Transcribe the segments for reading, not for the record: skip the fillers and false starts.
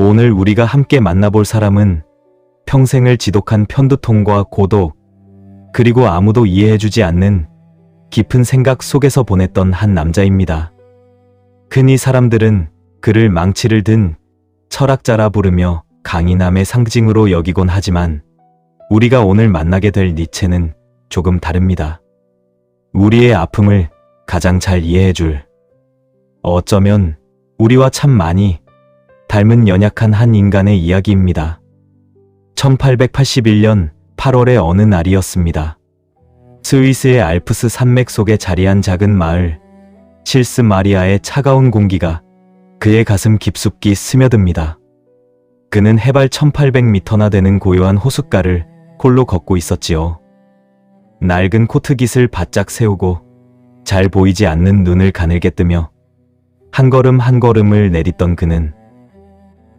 오늘 우리가 함께 만나볼 사람은 평생을 지독한 편두통과 고독, 그리고 아무도 이해해주지 않는 깊은 생각 속에서 보냈던 한 남자입니다. 흔히 사람들은 그를 망치를 든 철학자라 부르며 강인함의 상징으로 여기곤 하지만 우리가 오늘 만나게 될 니체는 조금 다릅니다. 우리의 아픔을 가장 잘 이해해줄, 어쩌면 우리와 참 많이 닮은 연약한 한 인간의 이야기입니다. 1881년 8월의 어느 날이었습니다. 스위스의 알프스 산맥 속에 자리한 작은 마을 실스 마리아의 차가운 공기가 그의 가슴 깊숙이 스며듭니다. 그는 해발 1800m나 되는 고요한 호숫가를 홀로 걷고 있었지요. 낡은 코트깃을 바짝 세우고 잘 보이지 않는 눈을 가늘게 뜨며 한 걸음 한 걸음을 내딛던 그는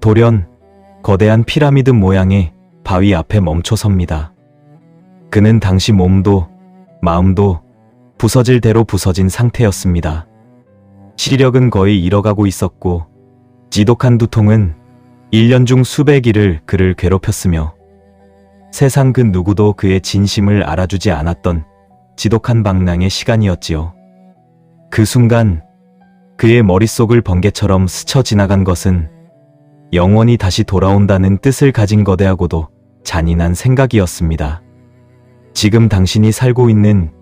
돌연 거대한 피라미드 모양의 바위 앞에 멈춰 섭니다. 그는 당시 몸도 마음도 부서질 대로 부서진 상태였습니다. 시력은 거의 잃어가고 있었고 지독한 두통은 1년 중 수백 일을 그를 괴롭혔으며 세상 그 누구도 그의 진심을 알아주지 않았던 지독한 방랑의 시간이었지요. 그 순간 그의 머릿속을 번개처럼 스쳐 지나간 것은 영원히 다시 돌아온다는 뜻을 가진 거대하고도 잔인한 생각이었습니다. 지금 당신이 살고 있는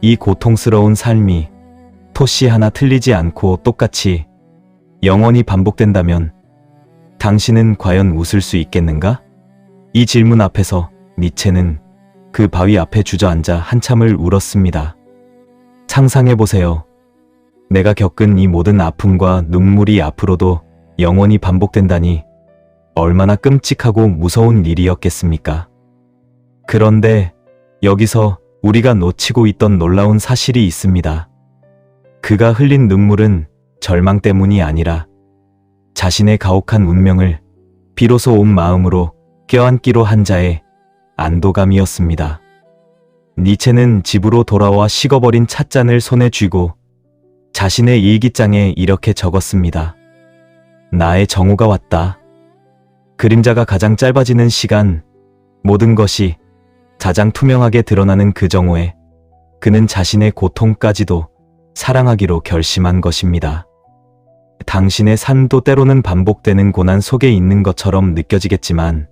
이 고통스러운 삶이 토씨 하나 틀리지 않고 똑같이 영원히 반복된다면 당신은 과연 웃을 수 있겠는가? 이 질문 앞에서 니체는 그 바위 앞에 주저앉아 한참을 울었습니다. 상상해보세요. 내가 겪은 이 모든 아픔과 눈물이 앞으로도 영원히 반복된다니 얼마나 끔찍하고 무서운 일이었겠습니까? 그런데 여기서 우리가 놓치고 있던 놀라운 사실이 있습니다. 그가 흘린 눈물은 절망 때문이 아니라 자신의 가혹한 운명을 비로소 온 마음으로 껴안기로 한 자의 안도감이었습니다. 니체는 집으로 돌아와 식어버린 찻잔을 손에 쥐고 자신의 일기장에 이렇게 적었습니다. 나의 정오가 왔다. 그림자가 가장 짧아지는 시간, 모든 것이 가장 투명하게 드러나는 그 정오에 그는 자신의 고통까지도 사랑하기로 결심한 것입니다. 당신의 삶도 때로는 반복되는 고난 속에 있는 것처럼 느껴지겠지만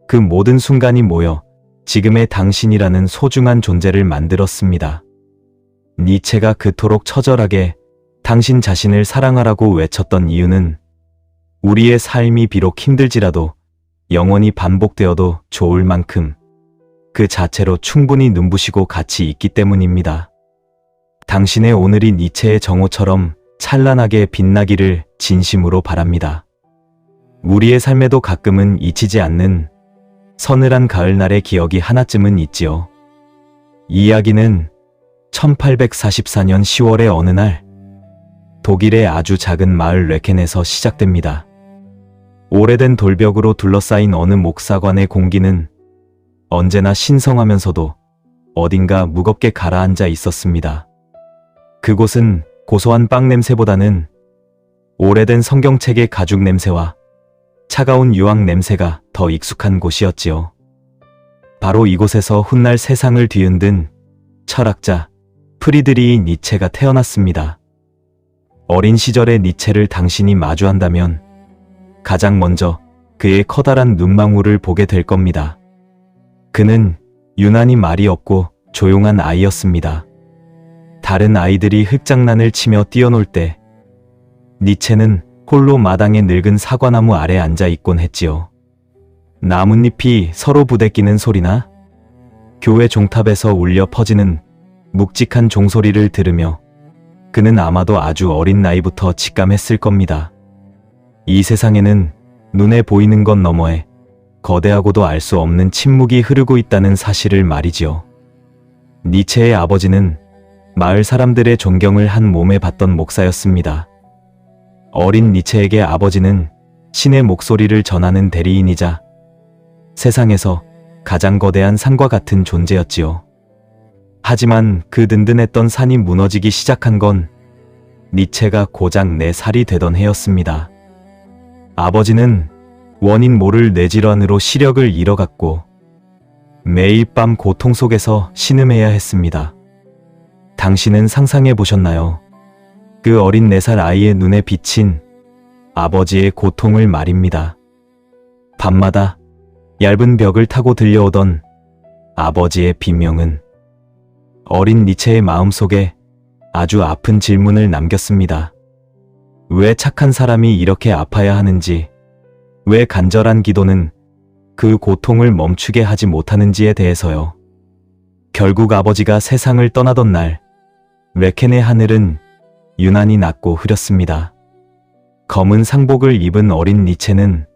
그 모든 순간이 모여 지금의 당신이라는 소중한 존재를 만들었습니다. 니체가 그토록 처절하게 당신 자신을 사랑하라고 외쳤던 이유는 우리의 삶이 비록 힘들지라도 영원히 반복되어도 좋을 만큼 그 자체로 충분히 눈부시고 가치 있기 때문입니다. 당신의 오늘이 니체의 정오처럼 찬란하게 빛나기를 진심으로 바랍니다. 우리의 삶에도 가끔은 잊히지 않는 서늘한 가을날의 기억이 하나쯤은 있지요. 이 이야기는 1844년 10월의 어느 날 독일의 아주 작은 마을 레켄에서 시작됩니다. 오래된 돌벽으로 둘러싸인 어느 목사관의 공기는 언제나 신성하면서도 어딘가 무겁게 가라앉아 있었습니다. 그곳은 고소한 빵 냄새보다는 오래된 성경책의 가죽 냄새와 차가운 유황 냄새가 더 익숙한 곳이었지요. 바로 이곳에서 훗날 세상을 뒤흔든 철학자 프리드리히 니체가 태어났습니다. 어린 시절의 니체를 당신이 마주한다면 가장 먼저 그의 커다란 눈망울을 보게 될 겁니다. 그는 유난히 말이 없고 조용한 아이였습니다. 다른 아이들이 흙장난을 치며 뛰어놀 때 니체는 홀로 마당의 늙은 사과나무 아래 앉아 있곤 했지요. 나뭇잎이 서로 부대끼는 소리나 교회 종탑에서 울려 퍼지는 묵직한 종소리를 들으며 그는 아마도 아주 어린 나이부터 직감했을 겁니다. 이 세상에는 눈에 보이는 것 너머에 거대하고도 알 수 없는 침묵이 흐르고 있다는 사실을 말이지요. 니체의 아버지는 마을 사람들의 존경을 한 몸에 받던 목사였습니다. 어린 니체에게 아버지는 신의 목소리를 전하는 대리인이자 세상에서 가장 거대한 산과 같은 존재였지요. 하지만 그 든든했던 산이 무너지기 시작한 건 니체가 고작 4살이 되던 해였습니다. 아버지는 원인 모를 뇌질환으로 시력을 잃어갔고 매일 밤 고통 속에서 신음해야 했습니다. 당신은 상상해 보셨나요? 그 어린 4살 아이의 눈에 비친 아버지의 고통을 말입니다. 밤마다 얇은 벽을 타고 들려오던 아버지의 비명은 어린 니체의 마음속에 아주 아픈 질문을 남겼습니다. 왜 착한 사람이 이렇게 아파야 하는지, 왜 간절한 기도는 그 고통을 멈추게 하지 못하는지에 대해서요. 결국 아버지가 세상을 떠나던 날, 레켄의 하늘은 유난히 낮고 흐렸습니다. 검은 상복을 입은 어린 니체는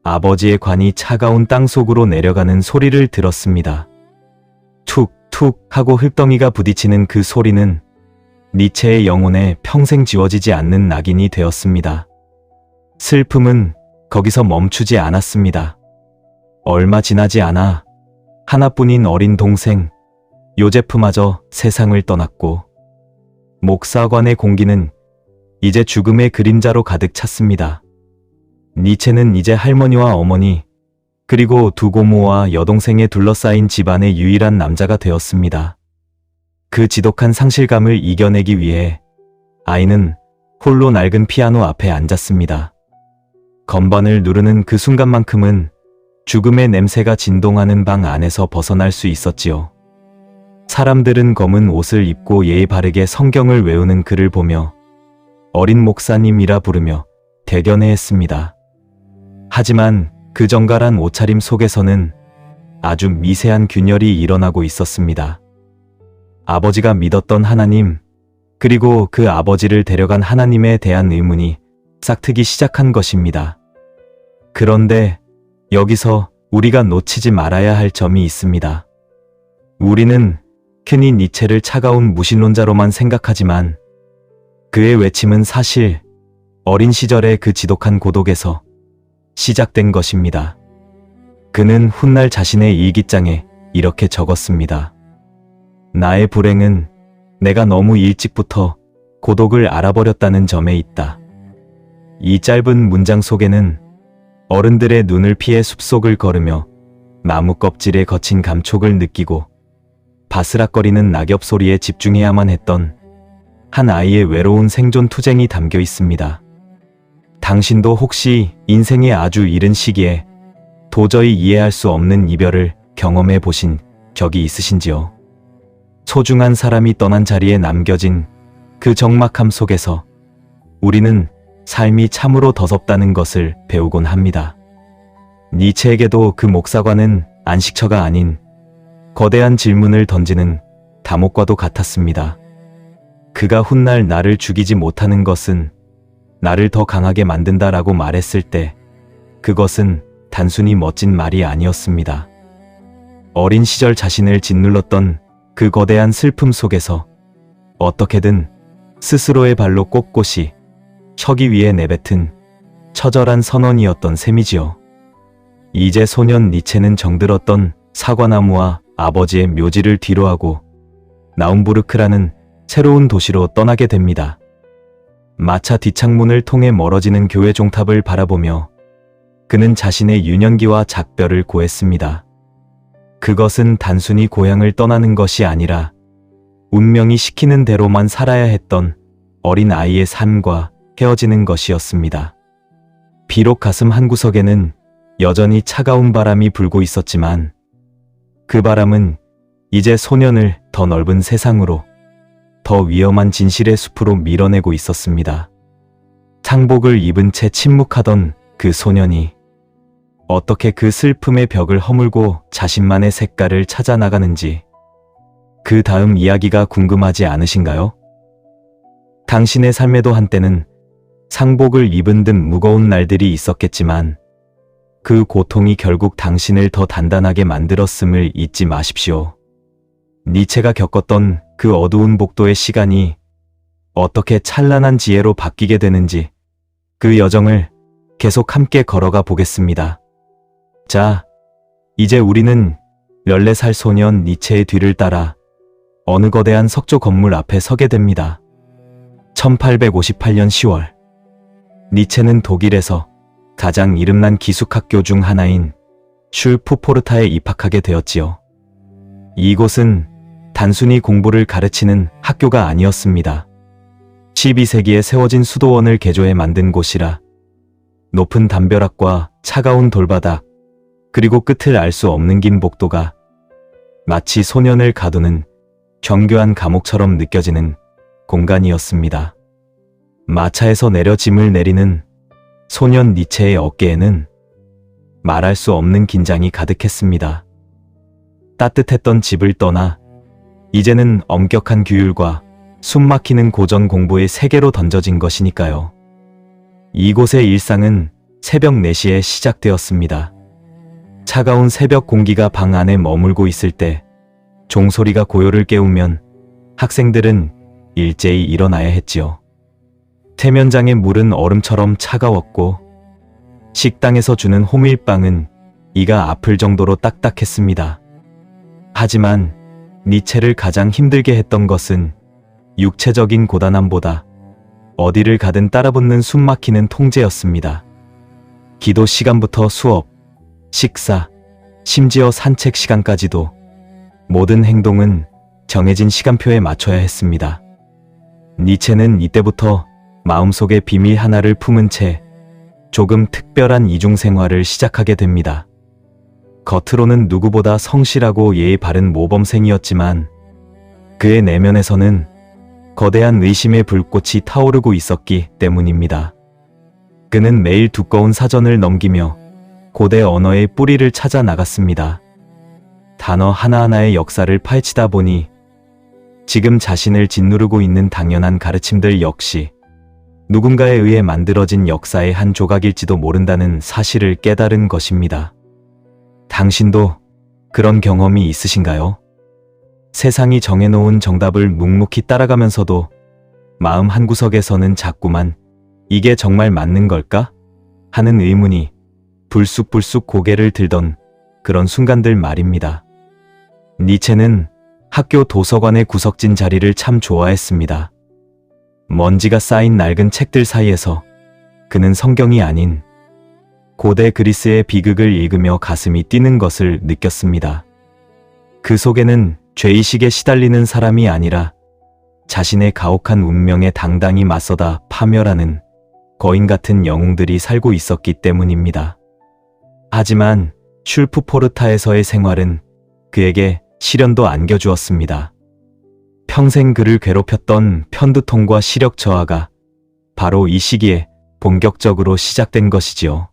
아버지의 관이 차가운 땅 속으로 내려가는 소리를 들었습니다. 툭툭 하고 흙덩이가 부딪히는 그 소리는 니체의 영혼에 평생 지워지지 않는 낙인이 되었습니다. 슬픔은 거기서 멈추지 않았습니다. 얼마 지나지 않아 하나뿐인 어린 동생 요제프마저 세상을 떠났고 목사관의 공기는 이제 죽음의 그림자로 가득 찼습니다. 니체는 이제 할머니와 어머니 그리고 두 고모와 여동생에 둘러싸인 집안의 유일한 남자가 되었습니다. 그 지독한 상실감을 이겨내기 위해 아이는 홀로 낡은 피아노 앞에 앉았습니다. 건반을 누르는 그 순간만큼은 죽음의 냄새가 진동하는 방 안에서 벗어날 수 있었지요. 사람들은 검은 옷을 입고 예의 바르게 성경을 외우는 그를 보며 어린 목사님이라 부르며 대견해했습니다. 하지만 그 정갈한 옷차림 속에서는 아주 미세한 균열이 일어나고 있었습니다. 아버지가 믿었던 하나님, 그리고 그 아버지를 데려간 하나님에 대한 의문이 싹트기 시작한 것입니다. 그런데 여기서 우리가 놓치지 말아야 할 점이 있습니다. 우리는 흔히 니체를 차가운 무신론자로만 생각하지만 그의 외침은 사실 어린 시절의 그 지독한 고독에서 시작된 것입니다. 그는 훗날 자신의 일기장에 이렇게 적었습니다. 나의 불행은 내가 너무 일찍부터 고독을 알아버렸다는 점에 있다. 이 짧은 문장 속에는 어른들의 눈을 피해 숲속을 걸으며 나무 껍질에 거친 감촉을 느끼고 바스락거리는 낙엽 소리에 집중해야만 했던 한 아이의 외로운 생존 투쟁이 담겨 있습니다. 당신도 혹시 인생의 아주 이른 시기에 도저히 이해할 수 없는 이별을 경험해 보신 적이 있으신지요? 소중한 사람이 떠난 자리에 남겨진 그 적막함 속에서 우리는 삶이 참으로 더섭다는 것을 배우곤 합니다. 니체에게도 그 목사관은 안식처가 아닌 거대한 질문을 던지는 감옥과도 같았습니다. 그가 훗날 나를 죽이지 못하는 것은 나를 더 강하게 만든다라고 말했을 때 그것은 단순히 멋진 말이 아니었습니다. 어린 시절 자신을 짓눌렀던 그 거대한 슬픔 속에서 어떻게든 스스로의 발로 꼿꼿이 서기 위해 내뱉은 처절한 선언이었던 셈이지요. 이제 소년 니체는 정들었던 사과나무와 아버지의 묘지를 뒤로하고 나움부르크라는 새로운 도시로 떠나게 됩니다. 마차 뒷창문을 통해 멀어지는 교회 종탑을 바라보며 그는 자신의 유년기와 작별을 고했습니다. 그것은 단순히 고향을 떠나는 것이 아니라 운명이 시키는 대로만 살아야 했던 어린 아이의 삶과 헤어지는 것이었습니다. 비록 가슴 한구석에는 여전히 차가운 바람이 불고 있었지만 그 바람은 이제 소년을 더 넓은 세상으로, 더 위험한 진실의 숲으로 밀어내고 있었습니다. 상복을 입은 채 침묵하던 그 소년이 어떻게 그 슬픔의 벽을 허물고 자신만의 색깔을 찾아 나가는지, 그 다음 이야기가 궁금하지 않으신가요? 당신의 삶에도 한때는 상복을 입은 듯 무거운 날들이 있었겠지만 그 고통이 결국 당신을 더 단단하게 만들었음을 잊지 마십시오. 니체가 겪었던 그 어두운 복도의 시간이 어떻게 찬란한 지혜로 바뀌게 되는지 그 여정을 계속 함께 걸어가 보겠습니다. 자, 이제 우리는 14살 소년 니체의 뒤를 따라 어느 거대한 석조 건물 앞에 서게 됩니다. 1858년 10월, 니체는 독일에서 가장 이름난 기숙학교 중 하나인 슐프포르타에 입학하게 되었지요. 이곳은 단순히 공부를 가르치는 학교가 아니었습니다. 12세기에 세워진 수도원을 개조해 만든 곳이라 높은 담벼락과 차가운 돌바닥, 그리고 끝을 알 수 없는 긴 복도가 마치 소년을 가두는 정교한 감옥처럼 느껴지는 공간이었습니다. 마차에서 내려 짐을 내리는 소년 니체의 어깨에는 말할 수 없는 긴장이 가득했습니다. 따뜻했던 집을 떠나 이제는 엄격한 규율과 숨막히는 고전 공부의 세계로 던져진 것이니까요. 이곳의 일상은 새벽 4시에 시작되었습니다. 차가운 새벽 공기가 방 안에 머물고 있을 때 종소리가 고요를 깨우면 학생들은 일제히 일어나야 했지요. 태면장의 물은 얼음처럼 차가웠고 식당에서 주는 호밀빵은 이가 아플 정도로 딱딱했습니다. 하지만 니체를 가장 힘들게 했던 것은 육체적인 고단함보다 어디를 가든 따라붙는 숨막히는 통제였습니다. 기도 시간부터 수업, 식사, 심지어 산책 시간까지도 모든 행동은 정해진 시간표에 맞춰야 했습니다. 니체는 이때부터 마음속에 비밀 하나를 품은 채 조금 특별한 이중 생활을 시작하게 됩니다. 겉으로는 누구보다 성실하고 예의 바른 모범생이었지만 그의 내면에서는 거대한 의심의 불꽃이 타오르고 있었기 때문입니다. 그는 매일 두꺼운 사전을 넘기며 고대 언어의 뿌리를 찾아 나갔습니다. 단어 하나하나의 역사를 파헤치다 보니 지금 자신을 짓누르고 있는 당연한 가르침들 역시 누군가에 의해 만들어진 역사의 한 조각일지도 모른다는 사실을 깨달은 것입니다. 당신도 그런 경험이 있으신가요? 세상이 정해놓은 정답을 묵묵히 따라가면서도 마음 한구석에서는 자꾸만 이게 정말 맞는 걸까? 하는 의문이 불쑥불쑥 고개를 들던 그런 순간들 말입니다. 니체는 학교 도서관의 구석진 자리를 참 좋아했습니다. 먼지가 쌓인 낡은 책들 사이에서 그는 성경이 아닌 고대 그리스의 비극을 읽으며 가슴이 뛰는 것을 느꼈습니다. 그 속에는 죄의식에 시달리는 사람이 아니라 자신의 가혹한 운명에 당당히 맞서다 파멸하는 거인 같은 영웅들이 살고 있었기 때문입니다. 하지만 슐프포르타에서의 생활은 그에게 시련도 안겨주었습니다. 평생 그를 괴롭혔던 편두통과 시력 저하가 바로 이 시기에 본격적으로 시작된 것이지요.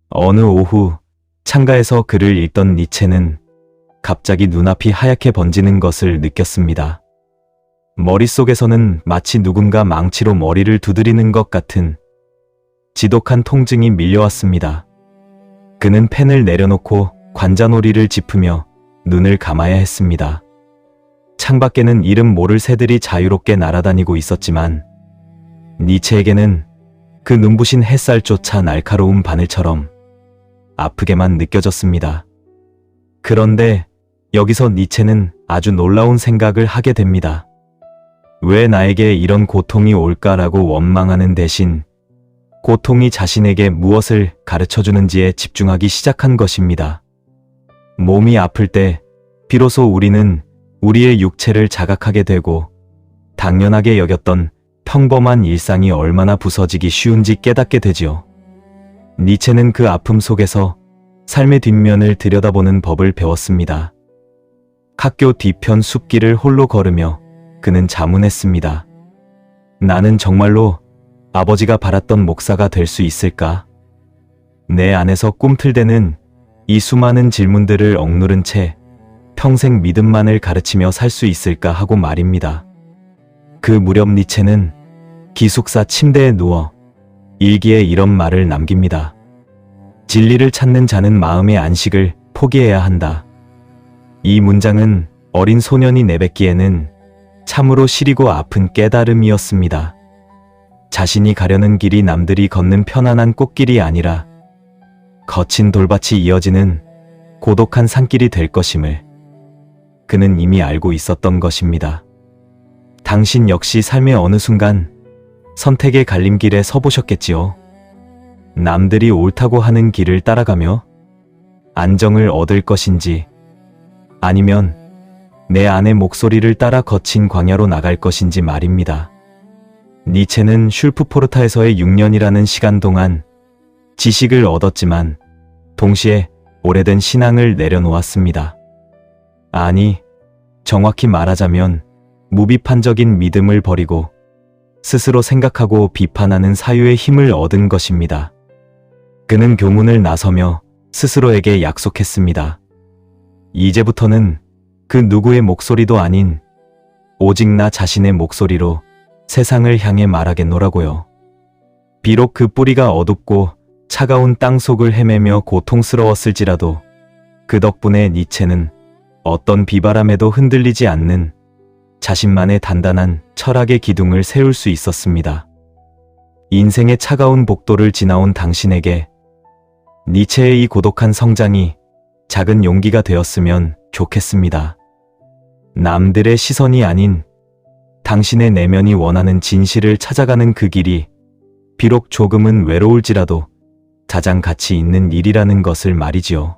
어느 오후 창가에서 글을 읽던 니체는 갑자기 눈앞이 하얗게 번지는 것을 느꼈습니다. 머릿속에서는 마치 누군가 망치로 머리를 두드리는 것 같은 지독한 통증이 밀려왔습니다. 그는 펜을 내려놓고 관자놀이를 짚으며 눈을 감아야 했습니다. 창밖에는 이름 모를 새들이 자유롭게 날아다니고 있었지만 니체에게는 그 눈부신 햇살조차 날카로운 바늘처럼 아프게만 느껴졌습니다. 그런데 여기서 니체는 아주 놀라운 생각을 하게 됩니다. 왜 나에게 이런 고통이 올까라고 원망하는 대신 고통이 자신에게 무엇을 가르쳐주는지에 집중하기 시작한 것입니다. 몸이 아플 때 비로소 우리는 우리의 육체를 자각하게 되고 당연하게 여겼던 평범한 일상이 얼마나 부서지기 쉬운지 깨닫게 되지요. 니체는 그 아픔 속에서 삶의 뒷면을 들여다보는 법을 배웠습니다. 학교 뒤편 숲길을 홀로 걸으며 그는 자문했습니다. 나는 정말로 아버지가 바랐던 목사가 될 수 있을까? 내 안에서 꿈틀대는 이 수많은 질문들을 억누른 채 평생 믿음만을 가르치며 살 수 있을까 하고 말입니다. 그 무렵 니체는 기숙사 침대에 누워 일기에 이런 말을 남깁니다. 진리를 찾는 자는 마음의 안식을 포기해야 한다. 이 문장은 어린 소년이 내뱉기에는 참으로 시리고 아픈 깨달음이었습니다. 자신이 가려는 길이 남들이 걷는 편안한 꽃길이 아니라 거친 돌밭이 이어지는 고독한 산길이 될 것임을 그는 이미 알고 있었던 것입니다. 당신 역시 삶의 어느 순간 선택의 갈림길에 서보셨겠지요. 남들이 옳다고 하는 길을 따라가며 안정을 얻을 것인지, 아니면 내 안의 목소리를 따라 거친 광야로 나갈 것인지 말입니다. 니체는 슐프포르타에서의 6년이라는 시간 동안 지식을 얻었지만 동시에 오래된 신앙을 내려놓았습니다. 아니, 정확히 말하자면 무비판적인 믿음을 버리고 스스로 생각하고 비판하는 사유의 힘을 얻은 것입니다. 그는 교문을 나서며 스스로에게 약속했습니다. 이제부터는 그 누구의 목소리도 아닌 오직 나 자신의 목소리로 세상을 향해 말하겠노라고요. 비록 그 뿌리가 어둡고 차가운 땅 속을 헤매며 고통스러웠을지라도 그 덕분에 니체는 어떤 비바람에도 흔들리지 않는 자신만의 단단한 철학의 기둥을 세울 수 있었습니다. 인생의 차가운 복도를 지나온 당신에게 니체의 이 고독한 성장이 작은 용기가 되었으면 좋겠습니다. 남들의 시선이 아닌 당신의 내면이 원하는 진실을 찾아가는 그 길이 비록 조금은 외로울지라도 가장 가치 있는 일이라는 것을 말이지요.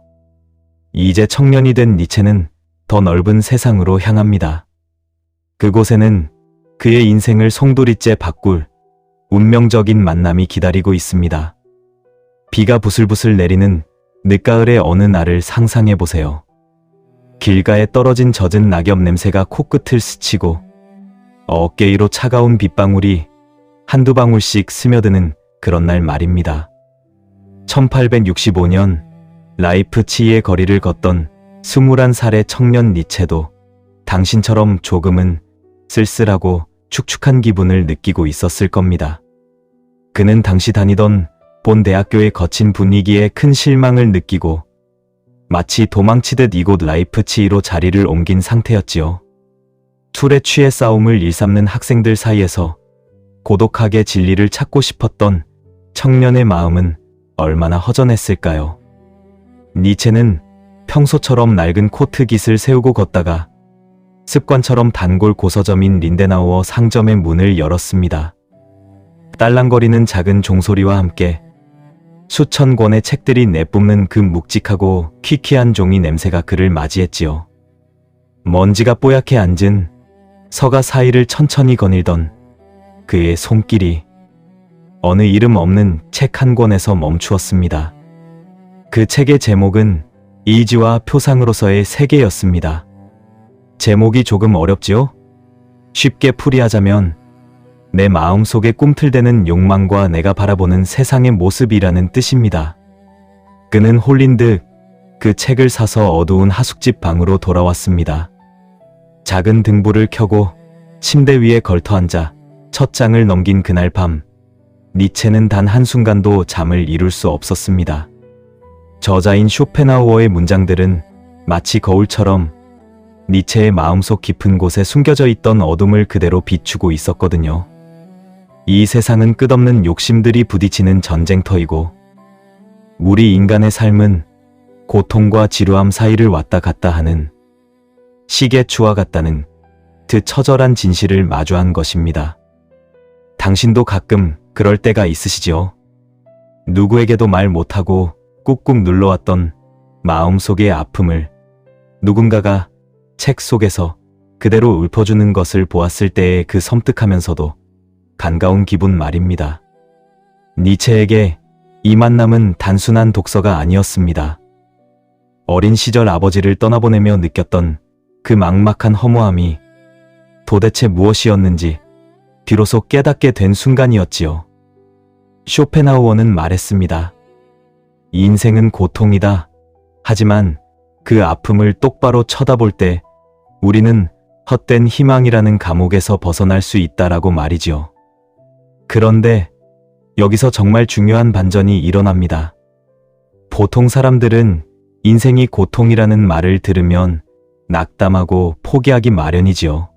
이제 청년이 된 니체는 더 넓은 세상으로 향합니다. 그곳에는 그의 인생을 송두리째 바꿀 운명적인 만남이 기다리고 있습니다. 비가 부슬부슬 내리는 늦가을의 어느 날을 상상해 보세요. 길가에 떨어진 젖은 낙엽 냄새가 코끝을 스치고 어깨 위로 차가운 빗방울이 한두 방울씩 스며드는 그런 날 말입니다. 1865년 라이프치히의 거리를 걷던 21살의 청년 니체도 당신처럼 조금은 쓸쓸하고 축축한 기분을 느끼고 있었을 겁니다. 그는 당시 다니던 본 대학교의 거친 분위기에 큰 실망을 느끼고 마치 도망치듯 이곳 라이프치히로 자리를 옮긴 상태였지요. 술에 취해 싸움을 일삼는 학생들 사이에서 고독하게 진리를 찾고 싶었던 청년의 마음은 얼마나 허전했을까요? 니체는 평소처럼 낡은 코트 깃을 세우고 걷다가 습관처럼 단골 고서점인 린덴하우어 상점의 문을 열었습니다. 딸랑거리는 작은 종소리와 함께 수천 권의 책들이 내뿜는 그 묵직하고 퀴퀴한 종이 냄새가 그를 맞이했지요. 먼지가 뽀얗게 앉은 서가 사이를 천천히 거닐던 그의 손길이 어느 이름 없는 책 한 권에서 멈추었습니다. 그 책의 제목은 이지와 표상으로서의 세계였습니다. 제목이 조금 어렵지요? 쉽게 풀이하자면 내 마음속에 꿈틀대는 욕망과 내가 바라보는 세상의 모습이라는 뜻입니다. 그는 홀린 듯 그 책을 사서 어두운 하숙집 방으로 돌아왔습니다. 작은 등불을 켜고 침대 위에 걸터앉아 첫 장을 넘긴 그날 밤, 니체는 단 한순간도 잠을 이룰 수 없었습니다. 저자인 쇼펜하우어의 문장들은 마치 거울처럼 니체의 마음속 깊은 곳에 숨겨져 있던 어둠을 그대로 비추고 있었거든요. 이 세상은 끝없는 욕심들이 부딪히는 전쟁터이고 우리 인간의 삶은 고통과 지루함 사이를 왔다 갔다 하는 시계추와 같다는 그 처절한 진실을 마주한 것입니다. 당신도 가끔 그럴 때가 있으시지요? 누구에게도 말 못하고 꾹꾹 눌러왔던 마음속의 아픔을 누군가가 책 속에서 그대로 읊어주는 것을 보았을 때의 그 섬뜩하면서도 반가운 기분 말입니다. 니체에게 이 만남은 단순한 독서가 아니었습니다. 어린 시절 아버지를 떠나보내며 느꼈던 그 막막한 허무함이 도대체 무엇이었는지 비로소 깨닫게 된 순간이었지요. 쇼펜하우어는 말했습니다. 인생은 고통이다. 하지만 그 아픔을 똑바로 쳐다볼 때 우리는 헛된 희망이라는 감옥에서 벗어날 수 있다라고 말이지요. 그런데 여기서 정말 중요한 반전이 일어납니다. 보통 사람들은 인생이 고통이라는 말을 들으면 낙담하고 포기하기 마련이지요.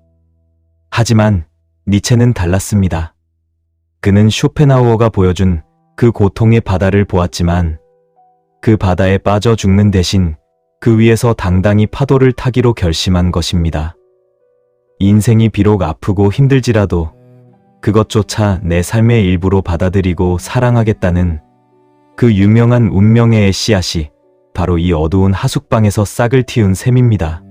하지만 니체는 달랐습니다. 그는 쇼펜하우어가 보여준 그 고통의 바다를 보았지만 그 바다에 빠져 죽는 대신 그 위에서 당당히 파도를 타기로 결심한 것입니다. 인생이 비록 아프고 힘들지라도 그것조차 내 삶의 일부로 받아들이고 사랑하겠다는 그 유명한 운명의 씨앗이 바로 이 어두운 하숙방에서 싹을 틔운 셈입니다.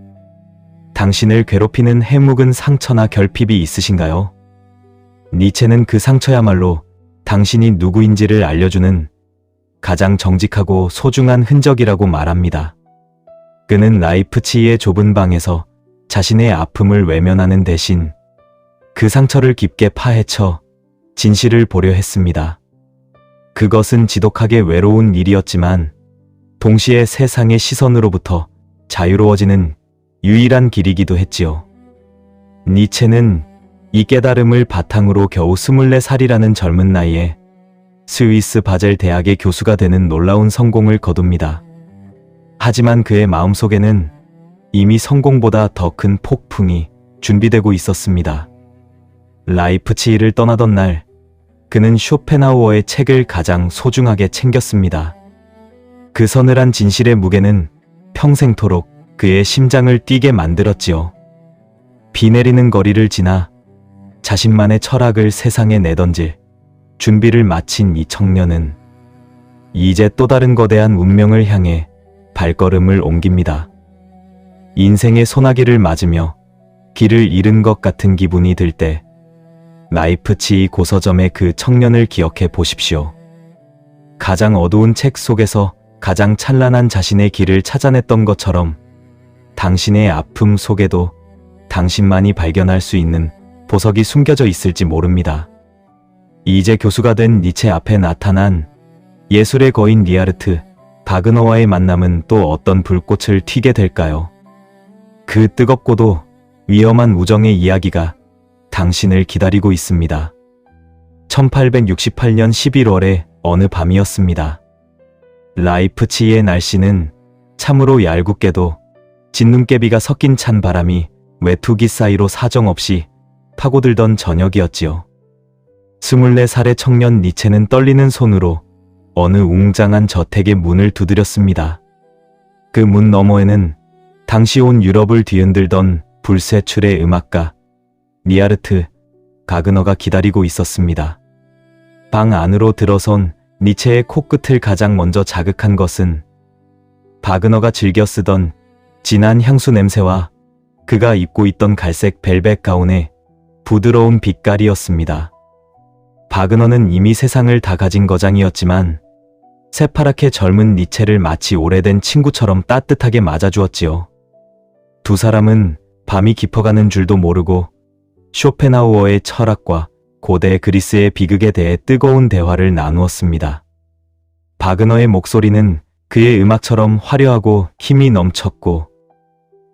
당신을 괴롭히는 해묵은 상처나 결핍이 있으신가요? 니체는 그 상처야말로 당신이 누구인지를 알려주는 가장 정직하고 소중한 흔적이라고 말합니다. 그는 라이프치히의 좁은 방에서 자신의 아픔을 외면하는 대신 그 상처를 깊게 파헤쳐 진실을 보려 했습니다. 그것은 지독하게 외로운 일이었지만 동시에 세상의 시선으로부터 자유로워지는 유일한 길이기도 했지요. 니체는 이 깨달음을 바탕으로 겨우 24살이라는 젊은 나이에 스위스 바젤 대학의 교수가 되는 놀라운 성공을 거둡니다. 하지만 그의 마음속에는 이미 성공보다 더 큰 폭풍이 준비되고 있었습니다. 라이프치히를 떠나던 날, 그는 쇼펜하우어의 책을 가장 소중하게 챙겼습니다. 그 서늘한 진실의 무게는 평생토록 그의 심장을 뛰게 만들었지요. 비 내리는 거리를 지나 자신만의 철학을 세상에 내던질 준비를 마친 이 청년은 이제 또 다른 거대한 운명을 향해 발걸음을 옮깁니다. 인생의 소나기를 맞으며 길을 잃은 것 같은 기분이 들 때 라이프치히 고서점의 그 청년을 기억해 보십시오. 가장 어두운 책 속에서 가장 찬란한 자신의 길을 찾아냈던 것처럼 당신의 아픔 속에도 당신만이 발견할 수 있는 보석이 숨겨져 있을지 모릅니다. 이제 교수가 된 니체 앞에 나타난 예술의 거인 리하르트 바그너와의 만남은 또 어떤 불꽃을 튀게 될까요? 그 뜨겁고도 위험한 우정의 이야기가 당신을 기다리고 있습니다. 1868년 11월의 어느 밤이었습니다. 라이프치히의 날씨는 참으로 얄궂게도 진눈깨비가 섞인 찬 바람이 외투기 사이로 사정없이 파고들던 저녁이었지요. 24살의 청년 니체는 떨리는 손으로 어느 웅장한 저택의 문을 두드렸습니다. 그 문 너머에는 당시 온 유럽을 뒤흔들던 불세출의 음악가 리하르트 바그너가 기다리고 있었습니다. 방 안으로 들어선 니체의 코끝을 가장 먼저 자극한 것은 바그너가 즐겨 쓰던 진한 향수 냄새와 그가 입고 있던 갈색 벨벳 가운의 부드러운 빛깔이었습니다. 바그너는 이미 세상을 다 가진 거장이었지만 새파랗게 젊은 니체를 마치 오래된 친구처럼 따뜻하게 맞아주었지요. 두 사람은 밤이 깊어가는 줄도 모르고 쇼펜하우어의 철학과 고대 그리스의 비극에 대해 뜨거운 대화를 나누었습니다. 바그너의 목소리는 그의 음악처럼 화려하고 힘이 넘쳤고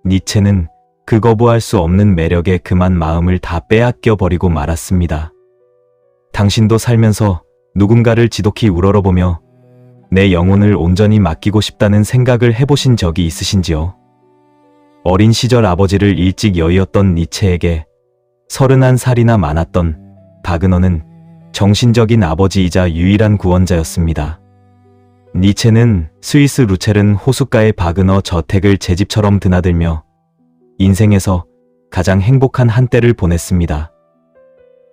니체는 그 거부할 수 없는 매력에 그만 마음을 다 빼앗겨 버리고 말았습니다. 당신도 살면서 누군가를 지독히 우러러보며 내 영혼을 온전히 맡기고 싶다는 생각을 해보신 적이 있으신지요? 어린 시절 아버지를 일찍 여의었던 니체에게 31살이나 많았던 바그너는 정신적인 아버지이자 유일한 구원자였습니다. 니체는 스위스 루체른 호숫가의 바그너 저택을 제 집처럼 드나들며 인생에서 가장 행복한 한때를 보냈습니다.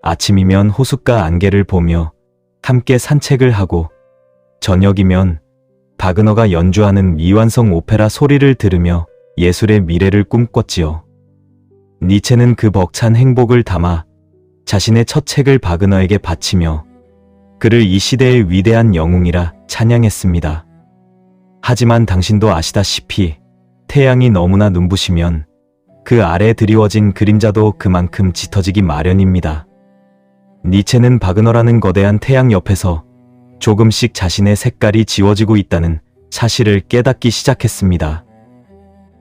아침이면 호숫가 안개를 보며 함께 산책을 하고 저녁이면 바그너가 연주하는 미완성 오페라 소리를 들으며 예술의 미래를 꿈꿨지요. 니체는 그 벅찬 행복을 담아 자신의 첫 책을 바그너에게 바치며 그를 이 시대의 위대한 영웅이라 찬양했습니다. 하지만 당신도 아시다시피 태양이 너무나 눈부시면 그 아래 드리워진 그림자도 그만큼 짙어지기 마련입니다. 니체는 바그너라는 거대한 태양 옆에서 조금씩 자신의 색깔이 지워지고 있다는 사실을 깨닫기 시작했습니다.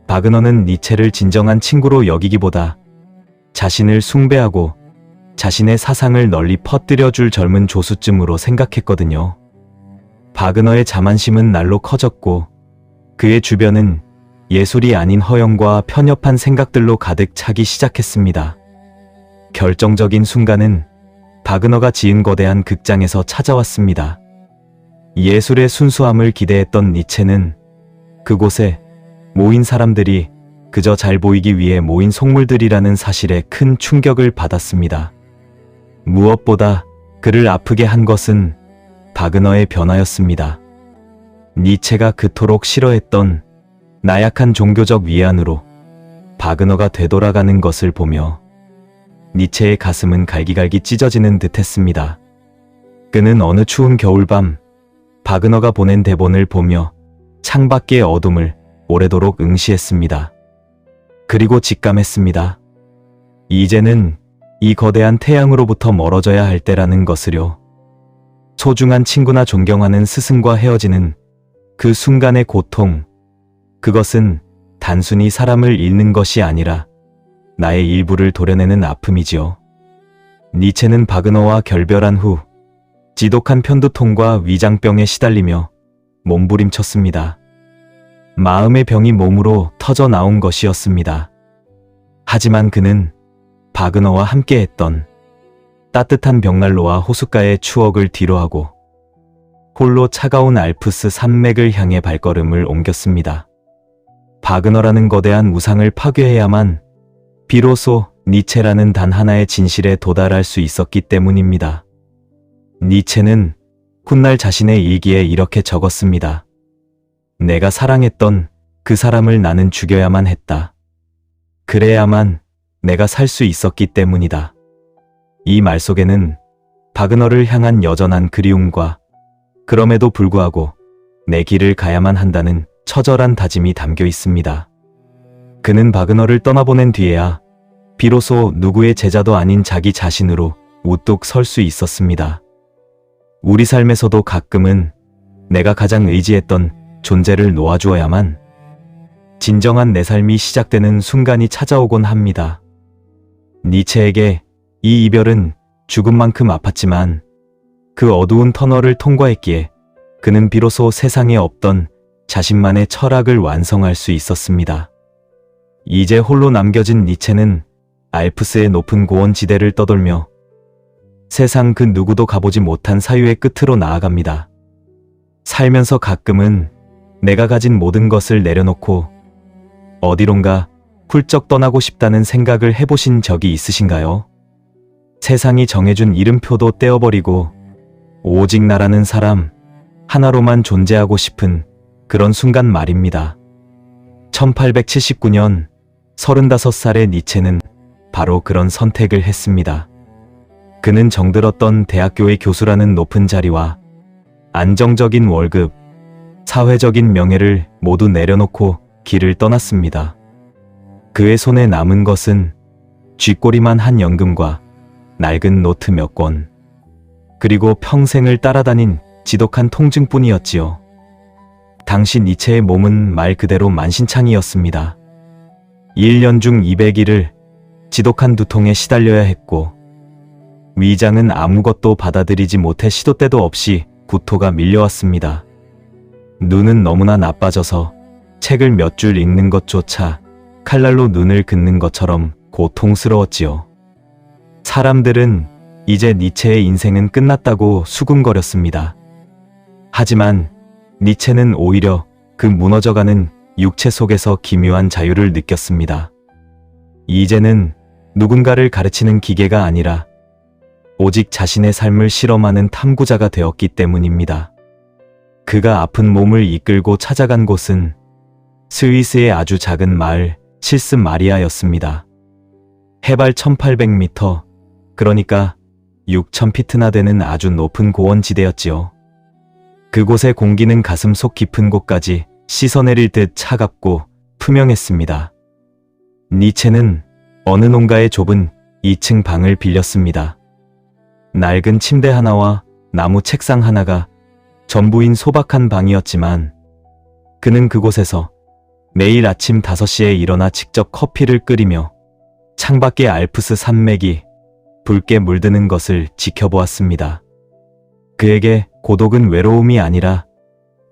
바그너는 니체를 진정한 친구로 여기기보다 자신을 숭배하고 자신의 사상을 널리 퍼뜨려줄 젊은 조수쯤으로 생각했거든요. 바그너의 자만심은 날로 커졌고 그의 주변은 예술이 아닌 허영과 편협한 생각들로 가득 차기 시작했습니다. 결정적인 순간은 바그너가 지은 거대한 극장에서 찾아왔습니다. 예술의 순수함을 기대했던 니체는 그곳에 모인 사람들이 그저 잘 보이기 위해 모인 속물들이라는 사실에 큰 충격을 받았습니다. 무엇보다 그를 아프게 한 것은 바그너의 변화였습니다. 니체가 그토록 싫어했던 나약한 종교적 위안으로 바그너가 되돌아가는 것을 보며 니체의 가슴은 갈기갈기 찢어지는 듯 했습니다. 그는 어느 추운 겨울밤 바그너가 보낸 대본을 보며 창밖의 어둠을 오래도록 응시했습니다. 그리고 직감했습니다. 이제는 이 거대한 태양으로부터 멀어져야 할 때라는 것을요. 소중한 친구나 존경하는 스승과 헤어지는 그 순간의 고통, 그것은 단순히 사람을 잃는 것이 아니라 나의 일부를 도려내는 아픔이지요. 니체는 바그너와 결별한 후 지독한 편두통과 위장병에 시달리며 몸부림쳤습니다. 마음의 병이 몸으로 터져 나온 것이었습니다. 하지만 그는 바그너와 함께했던 따뜻한 벽난로와 호숫가의 추억을 뒤로하고 홀로 차가운 알프스 산맥을 향해 발걸음을 옮겼습니다. 바그너라는 거대한 우상을 파괴해야만 비로소 니체라는 단 하나의 진실에 도달할 수 있었기 때문입니다. 니체는 훗날 자신의 일기에 이렇게 적었습니다. 내가 사랑했던 그 사람을 나는 죽여야만 했다. 그래야만 내가 살 수 있었기 때문이다. 이 말 속에는 바그너를 향한 여전한 그리움과 그럼에도 불구하고 내 길을 가야만 한다는 처절한 다짐이 담겨 있습니다. 그는 바그너를 떠나보낸 뒤에야 비로소 누구의 제자도 아닌 자기 자신으로 우뚝 설 수 있었습니다. 우리 삶에서도 가끔은 내가 가장 의지했던 존재를 놓아주어야만 진정한 내 삶이 시작되는 순간이 찾아오곤 합니다. 니체에게 이 이별은 죽음만큼 아팠지만 그 어두운 터널을 통과했기에 그는 비로소 세상에 없던 자신만의 철학을 완성할 수 있었습니다. 이제 홀로 남겨진 니체는 알프스의 높은 고원지대를 떠돌며 세상 그 누구도 가보지 못한 사유의 끝으로 나아갑니다. 살면서 가끔은 내가 가진 모든 것을 내려놓고 어디론가 훌쩍 떠나고 싶다는 생각을 해보신 적이 있으신가요? 세상이 정해준 이름표도 떼어버리고 오직 나라는 사람 하나로만 존재하고 싶은 그런 순간 말입니다. 1879년 35살의 니체는 바로 그런 선택을 했습니다. 그는 정들었던 대학교의 교수라는 높은 자리와 안정적인 월급, 사회적인 명예를 모두 내려놓고 길을 떠났습니다. 그의 손에 남은 것은 쥐꼬리만 한 연금과 낡은 노트 몇 권, 그리고 평생을 따라다닌 지독한 통증뿐이었지요. 당시 니체의 몸은 말 그대로 만신창이었습니다. 1년 중 200일을 지독한 두통에 시달려야 했고 위장은 아무것도 받아들이지 못해 시도 때도 없이 구토가 밀려왔습니다. 눈은 너무나 나빠져서 책을 몇 줄 읽는 것조차 칼날로 눈을 긋는 것처럼 고통스러웠지요. 사람들은 이제 니체의 인생은 끝났다고 수군거렸습니다. 하지만 니체는 오히려 그 무너져가는 육체 속에서 기묘한 자유를 느꼈습니다. 이제는 누군가를 가르치는 기계가 아니라 오직 자신의 삶을 실험하는 탐구자가 되었기 때문입니다. 그가 아픈 몸을 이끌고 찾아간 곳은 스위스의 아주 작은 마을 실스 마리아였습니다. 해발 1800m, 그러니까 6000피트나 되는 아주 높은 고원지대였지요. 그곳의 공기는 가슴 속 깊은 곳까지 씻어내릴 듯 차갑고 투명했습니다. 니체는 어느 농가의 좁은 2층 방을 빌렸습니다. 낡은 침대 하나와 나무 책상 하나가 전부인 소박한 방이었지만 그는 그곳에서 매일 아침 5시에 일어나 직접 커피를 끓이며 창밖의 알프스 산맥이 붉게 물드는 것을 지켜보았습니다. 그에게 고독은 외로움이 아니라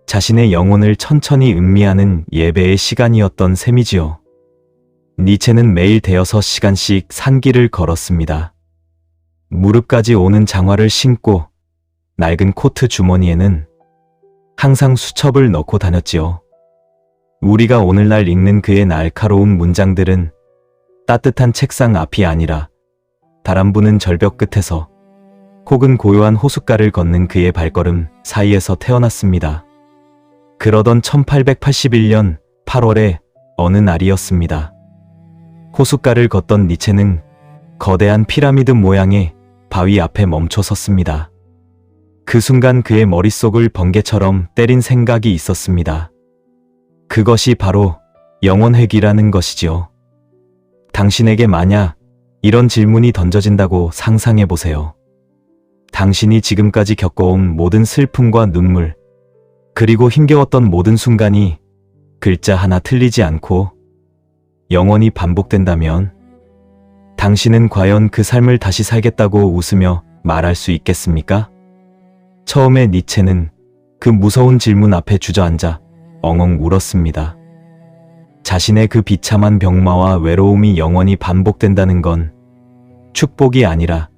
자신의 영혼을 천천히 음미하는 예배의 시간이었던 셈이지요. 니체는 매일 대여섯 시간씩 산길을 걸었습니다. 무릎까지 오는 장화를 신고 낡은 코트 주머니에는 항상 수첩을 넣고 다녔지요. 우리가 오늘날 읽는 그의 날카로운 문장들은 따뜻한 책상 앞이 아니라 바람 부는 절벽 끝에서 혹은 고요한 호숫가를 걷는 그의 발걸음 사이에서 태어났습니다. 그러던 1881년 8월의 어느 날이었습니다. 호숫가를 걷던 니체는 거대한 피라미드 모양의 바위 앞에 멈춰 섰습니다. 그 순간 그의 머릿속을 번개처럼 때린 생각이 있었습니다. 그것이 바로 영원회귀라는 것이지요. 당신에게 만약 이런 질문이 던져진다고 상상해 보세요. 당신이 지금까지 겪어온 모든 슬픔과 눈물, 그리고 힘겨웠던 모든 순간이 글자 하나 틀리지 않고 영원히 반복된다면 당신은 과연 그 삶을 다시 살겠다고 웃으며 말할 수 있겠습니까? 처음에 니체는 그 무서운 질문 앞에 주저앉아 엉엉 울었습니다. 자신의 그 비참한 병마와 외로움이 영원히 반복된다는 건 축복이 아니라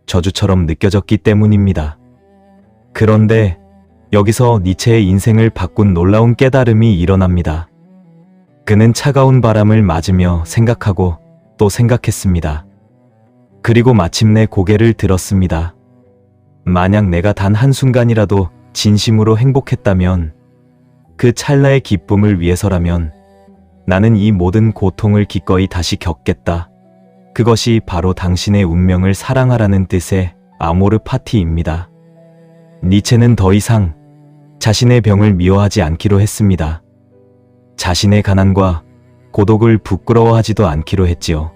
저주처럼 느껴졌기 때문입니다. 그런데 여기서 니체의 인생을 바꾼 놀라운 깨달음이 일어납니다. 그는 차가운 바람을 맞으며 생각하고 또 생각했습니다. 그리고 마침내 고개를 들었습니다. 만약 내가 단 한순간이라도 진심으로 행복했다면, 그 찰나의 기쁨을 위해서라면 나는 이 모든 고통을 기꺼이 다시 겪겠다. 그것이 바로 당신의 운명을 사랑하라는 뜻의 아모르 파티입니다. 니체는 더 이상 자신의 병을 미워하지 않기로 했습니다. 자신의 가난과 고독을 부끄러워하지도 않기로 했지요.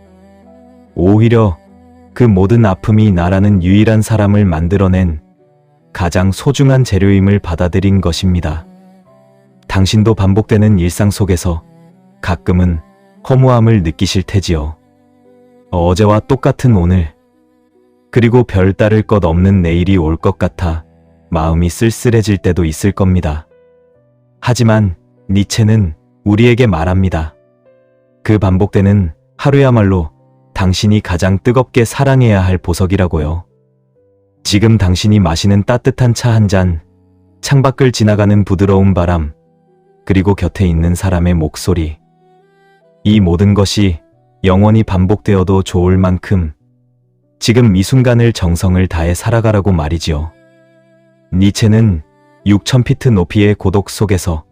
오히려 그 모든 아픔이 나라는 유일한 사람을 만들어낸 가장 소중한 재료임을 받아들인 것입니다. 당신도 반복되는 일상 속에서 가끔은 허무함을 느끼실 테지요. 어제와 똑같은 오늘, 그리고 별 따를 것 없는 내일이 올 것 같아 마음이 쓸쓸해질 때도 있을 겁니다. 하지만 니체는 우리에게 말합니다. 그 반복되는 하루야말로 당신이 가장 뜨겁게 사랑해야 할 보석이라고요. 지금 당신이 마시는 따뜻한 차 한 잔, 창밖을 지나가는 부드러운 바람, 그리고 곁에 있는 사람의 목소리. 이 모든 것이 영원히 반복되어도 좋을 만큼 지금 이 순간을 정성을 다해 살아가라고 말이지요. 니체는 6000피트 높이의 고독 속에서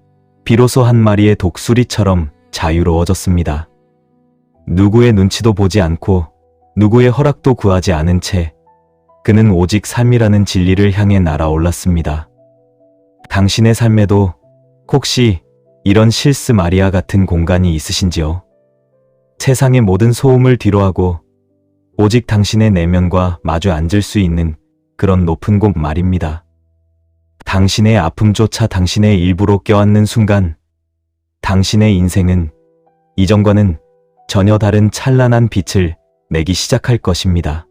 비로소 한 마리의 독수리처럼 자유로워졌습니다. 누구의 눈치도 보지 않고 누구의 허락도 구하지 않은 채 그는 오직 삶이라는 진리를 향해 날아올랐습니다. 당신의 삶에도 혹시 이런 실스 마리아 같은 공간이 있으신지요? 세상의 모든 소음을 뒤로하고 오직 당신의 내면과 마주 앉을 수 있는 그런 높은 곳 말입니다. 당신의 아픔조차 당신의 일부로 껴안는 순간 당신의 인생은 이전과는 전혀 다른 찬란한 빛을 내기 시작할 것입니다.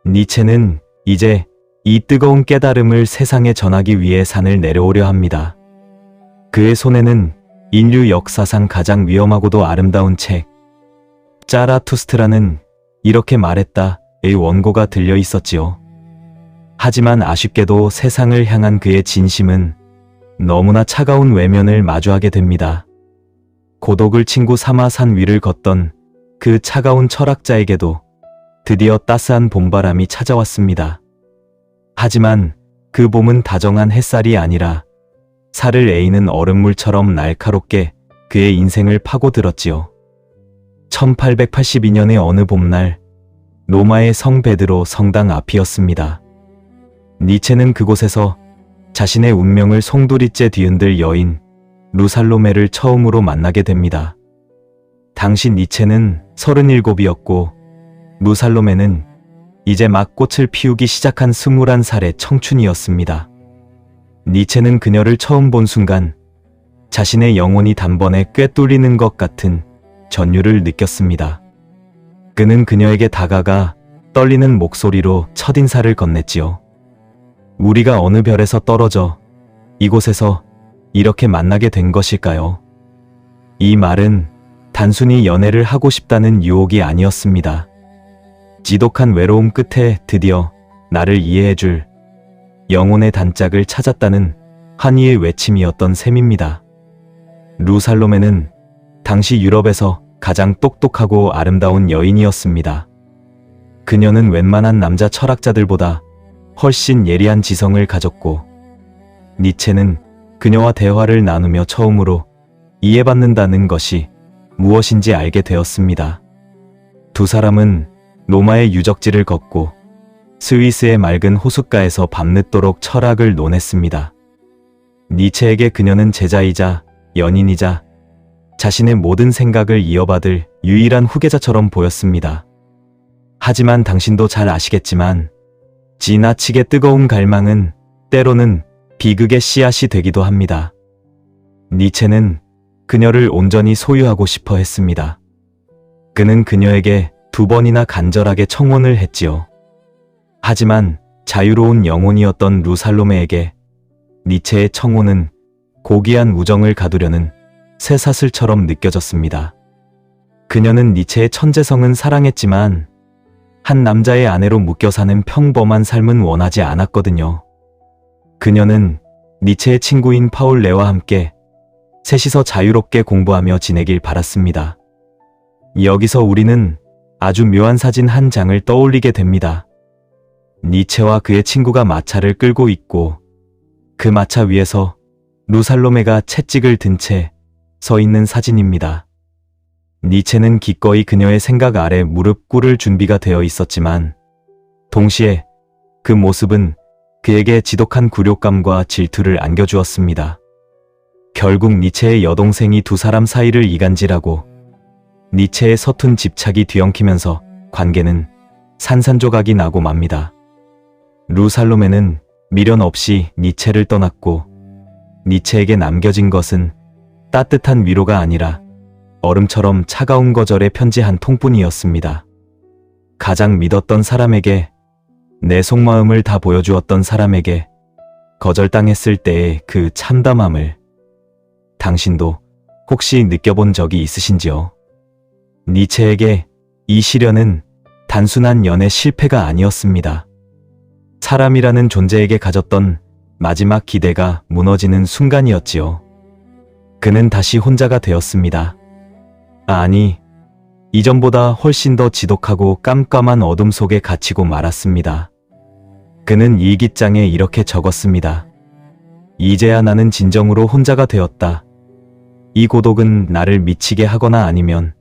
니체는 이제 이 뜨거운 깨달음을 세상에 전하기 위해 산을 내려오려 합니다. 그의 손에는 인류 역사상 가장 위험하고도 아름다운 책, 짜라투스트라는 이렇게 말했다의 원고가 들려 있었지요. 하지만 아쉽게도 세상을 향한 그의 진심은 너무나 차가운 외면을 마주하게 됩니다. 고독을 친구 삼아 산 위를 걷던 그 차가운 철학자에게도 드디어 따스한 봄바람이 찾아왔습니다. 하지만 그 봄은 다정한 햇살이 아니라 살을 에이는 얼음물처럼 날카롭게 그의 인생을 파고들었지요. 1882년의 어느 봄날, 로마의 성 베드로 성당 앞이었습니다. 니체는 그곳에서 자신의 운명을 송두리째 뒤흔들 여인 루살로메를 처음으로 만나게 됩니다. 당시 니체는 37이었고 루살로메는 이제 막 꽃을 피우기 시작한 21살의 청춘이었습니다. 니체는 그녀를 처음 본 순간 자신의 영혼이 단번에 꿰뚫리는 것 같은 전율을 느꼈습니다. 그는 그녀에게 다가가 떨리는 목소리로 첫인사를 건넸지요. 우리가 어느 별에서 떨어져 이곳에서 이렇게 만나게 된 것일까요? 이 말은 단순히 연애를 하고 싶다는 유혹이 아니었습니다. 지독한 외로움 끝에 드디어 나를 이해해줄 영혼의 단짝을 찾았다는 한이의 외침이었던 셈입니다. 루살로메는 당시 유럽에서 가장 똑똑하고 아름다운 여인이었습니다. 그녀는 웬만한 남자 철학자들보다 훨씬 예리한 지성을 가졌고 니체는 그녀와 대화를 나누며 처음으로 이해받는다는 것이 무엇인지 알게 되었습니다. 두 사람은 로마의 유적지를 걷고 스위스의 맑은 호숫가에서 밤늦도록 철학을 논했습니다. 니체에게 그녀는 제자이자 연인이자 자신의 모든 생각을 이어받을 유일한 후계자처럼 보였습니다. 하지만 당신도 잘 아시겠지만 지나치게 뜨거운 갈망은 때로는 비극의 씨앗이 되기도 합니다. 니체는 그녀를 온전히 소유하고 싶어 했습니다. 그는 그녀에게 2번이나 간절하게 청혼을 했지요. 하지만 자유로운 영혼이었던 루살로메에게 니체의 청혼은 고귀한 우정을 가두려는 쇠사슬처럼 느껴졌습니다. 그녀는 니체의 천재성은 사랑했지만 한 남자의 아내로 묶여 사는 평범한 삶은 원하지 않았거든요. 그녀는 니체의 친구인 파울레와 함께 셋이서 자유롭게 공부하며 지내길 바랐습니다. 여기서 우리는 아주 묘한 사진 한 장을 떠올리게 됩니다. 니체와 그의 친구가 마차를 끌고 있고 그 마차 위에서 루살로메가 채찍을 든 채 서 있는 사진입니다. 니체는 기꺼이 그녀의 생각 아래 무릎 꿇을 준비가 되어 있었지만 동시에 그 모습은 그에게 지독한 굴욕감과 질투를 안겨주었습니다. 결국 니체의 여동생이 두 사람 사이를 이간질하고 니체의 서툰 집착이 뒤엉키면서 관계는 산산조각이 나고 맙니다. 루살로메는 미련 없이 니체를 떠났고 니체에게 남겨진 것은 따뜻한 위로가 아니라 얼음처럼 차가운 거절의 편지 한 통뿐이었습니다. 가장 믿었던 사람에게, 내 속마음을 다 보여주었던 사람에게 거절당했을 때의 그 참담함을 당신도 혹시 느껴본 적이 있으신지요? 니체에게 이 시련은 단순한 연애 실패가 아니었습니다. 사람이라는 존재에게 가졌던 마지막 기대가 무너지는 순간이었지요. 그는 다시 혼자가 되었습니다. 아니, 이전보다 훨씬 더 지독하고 깜깜한 어둠 속에 갇히고 말았습니다. 그는 일기장에 이렇게 적었습니다. 이제야 나는 진정으로 혼자가 되었다. 이 고독은 나를 미치게 하거나 아니면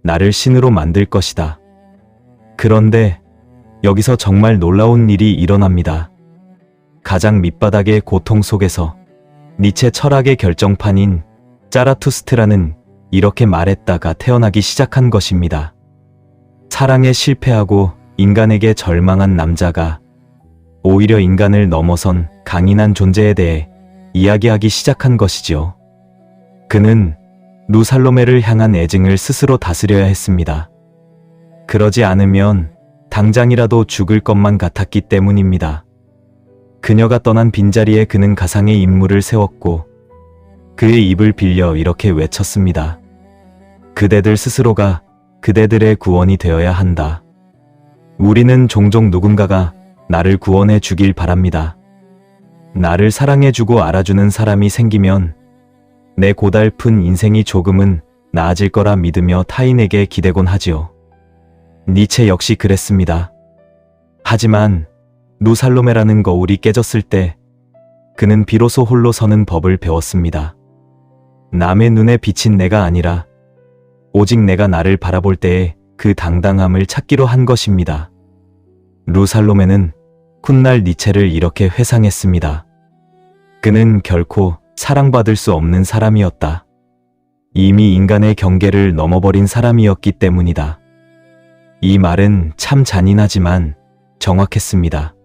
나를 신으로 만들 것이다. 그런데 여기서 정말 놀라운 일이 일어납니다. 가장 밑바닥의 고통 속에서 니체 철학의 결정판인 짜라투스트라는 이렇게 말했다가 태어나기 시작한 것입니다. 사랑에 실패하고 인간에게 절망한 남자가 오히려 인간을 넘어선 강인한 존재에 대해 이야기하기 시작한 것이지요. 그는 루살로메를 향한 애증을 스스로 다스려야 했습니다. 그러지 않으면 당장이라도 죽을 것만 같았기 때문입니다. 그녀가 떠난 빈자리에 그는 가상의 인물을 세웠고 그의 입을 빌려 이렇게 외쳤습니다. 그대들 스스로가 그대들의 구원이 되어야 한다. 우리는 종종 누군가가 나를 구원해 주길 바랍니다. 나를 사랑해주고 알아주는 사람이 생기면 내 고달픈 인생이 조금은 나아질 거라 믿으며 타인에게 기대곤 하지요. 니체 역시 그랬습니다. 하지만 루살로메라는 거울이 깨졌을 때 그는 비로소 홀로 서는 법을 배웠습니다. 남의 눈에 비친 내가 아니라 오직 내가 나를 바라볼 때의 그 당당함을 찾기로 한 것입니다. 루살로메는 훗날 니체를 이렇게 회상했습니다. 그는 결코 사랑받을 수 없는 사람이었다. 이미 인간의 경계를 넘어버린 사람이었기 때문이다. 이 말은 참 잔인하지만 정확했습니다.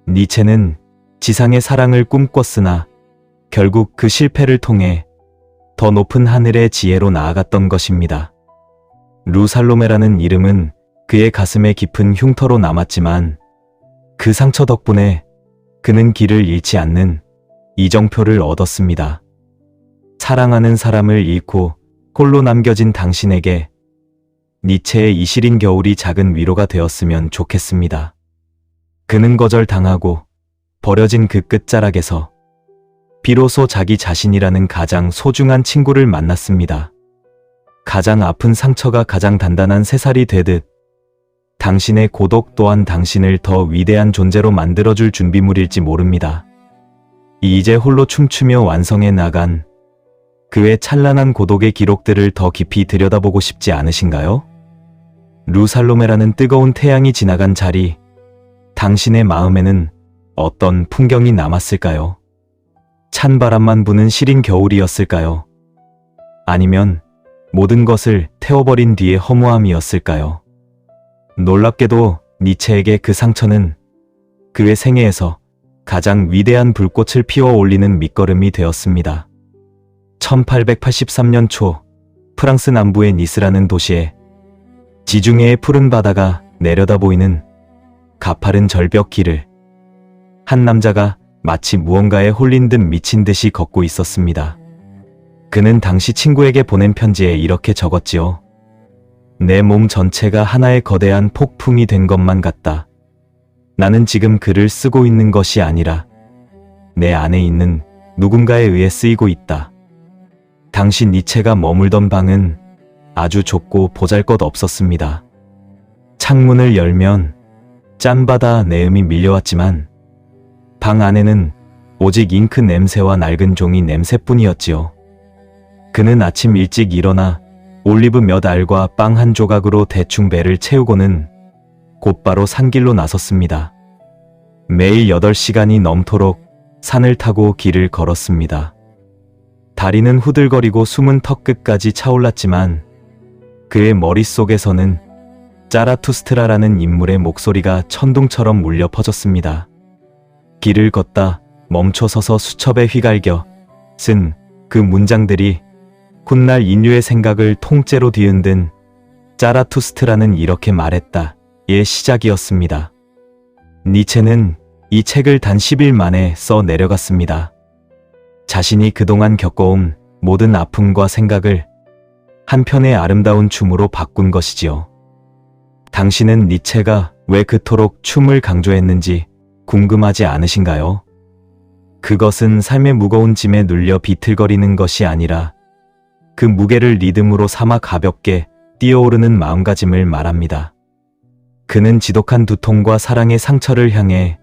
니체는 지상의 사랑을 꿈꿨으나 결국 그 실패를 통해 더 높은 하늘의 지혜로 나아갔던 것입니다. 루살로메라는 이름은 그의 가슴에 깊은 흉터로 남았지만 그 상처 덕분에 그는 길을 잃지 않는 이정표를 얻었습니다. 사랑하는 사람을 잃고 홀로 남겨진 당신에게 니체의 이 시린 겨울이 작은 위로가 되었으면 좋겠습니다. 그는 거절당하고 버려진 그 끝자락에서 비로소 자기 자신이라는 가장 소중한 친구를 만났습니다. 가장 아픈 상처가 가장 단단한 새살이 되듯 당신의 고독 또한 당신을 더 위대한 존재로 만들어줄 준비물일지 모릅니다. 이제 홀로 춤추며 완성해 나간 그의 찬란한 고독의 기록들을 더 깊이 들여다보고 싶지 않으신가요? 루살로메라는 뜨거운 태양이 지나간 자리, 당신의 마음에는 어떤 풍경이 남았을까요? 찬바람만 부는 시린 겨울이었을까요? 아니면 모든 것을 태워버린 뒤의 허무함이었을까요? 놀랍게도 니체에게 그 상처는 그의 생애에서 가장 위대한 불꽃을 피워 올리는 밑거름이 되었습니다. 1883년 초 프랑스 남부의 니스라는 도시에 지중해의 푸른 바다가 내려다 보이는 가파른 절벽 길을 한 남자가 마치 무언가에 홀린 듯 미친 듯이 걷고 있었습니다. 그는 당시 친구에게 보낸 편지에 이렇게 적었지요. 내 몸 전체가 하나의 거대한 폭풍이 된 것만 같다. 나는 지금 글을 쓰고 있는 것이 아니라 내 안에 있는 누군가에 의해 쓰이고 있다. 당시 니체가 머물던 방은 아주 좁고 보잘것없었습니다. 창문을 열면 짠바다 내음이 밀려왔지만 방 안에는 오직 잉크 냄새와 낡은 종이 냄새뿐이었지요. 그는 아침 일찍 일어나 올리브 몇 알과 빵 한 조각으로 대충 배를 채우고는 곧바로 산길로 나섰습니다. 매일 8시간이 넘도록 산을 타고 길을 걸었습니다. 다리는 후들거리고 숨은 턱끝까지 차올랐지만 그의 머릿속에서는 짜라투스트라라는 인물의 목소리가 천둥처럼 울려 퍼졌습니다. 길을 걷다 멈춰서서 수첩에 휘갈겨 쓴 그 문장들이 훗날 인류의 생각을 통째로 뒤흔든 짜라투스트라는 이렇게 말했다. 의 시작이었습니다. 니체는 이 책을 단 10일 만에 써 내려갔습니다. 자신이 그동안 겪어온 모든 아픔과 생각을 한 편의 아름다운 춤으로 바꾼 것이지요. 당신은 니체가 왜 그토록 춤을 강조했는지 궁금하지 않으신가요? 그것은 삶의 무거운 짐에 눌려 비틀거리는 것이 아니라 그 무게를 리듬으로 삼아 가볍게 뛰어오르는 마음가짐을 말합니다. 그는 지독한 두통과 사랑의 상처를 향해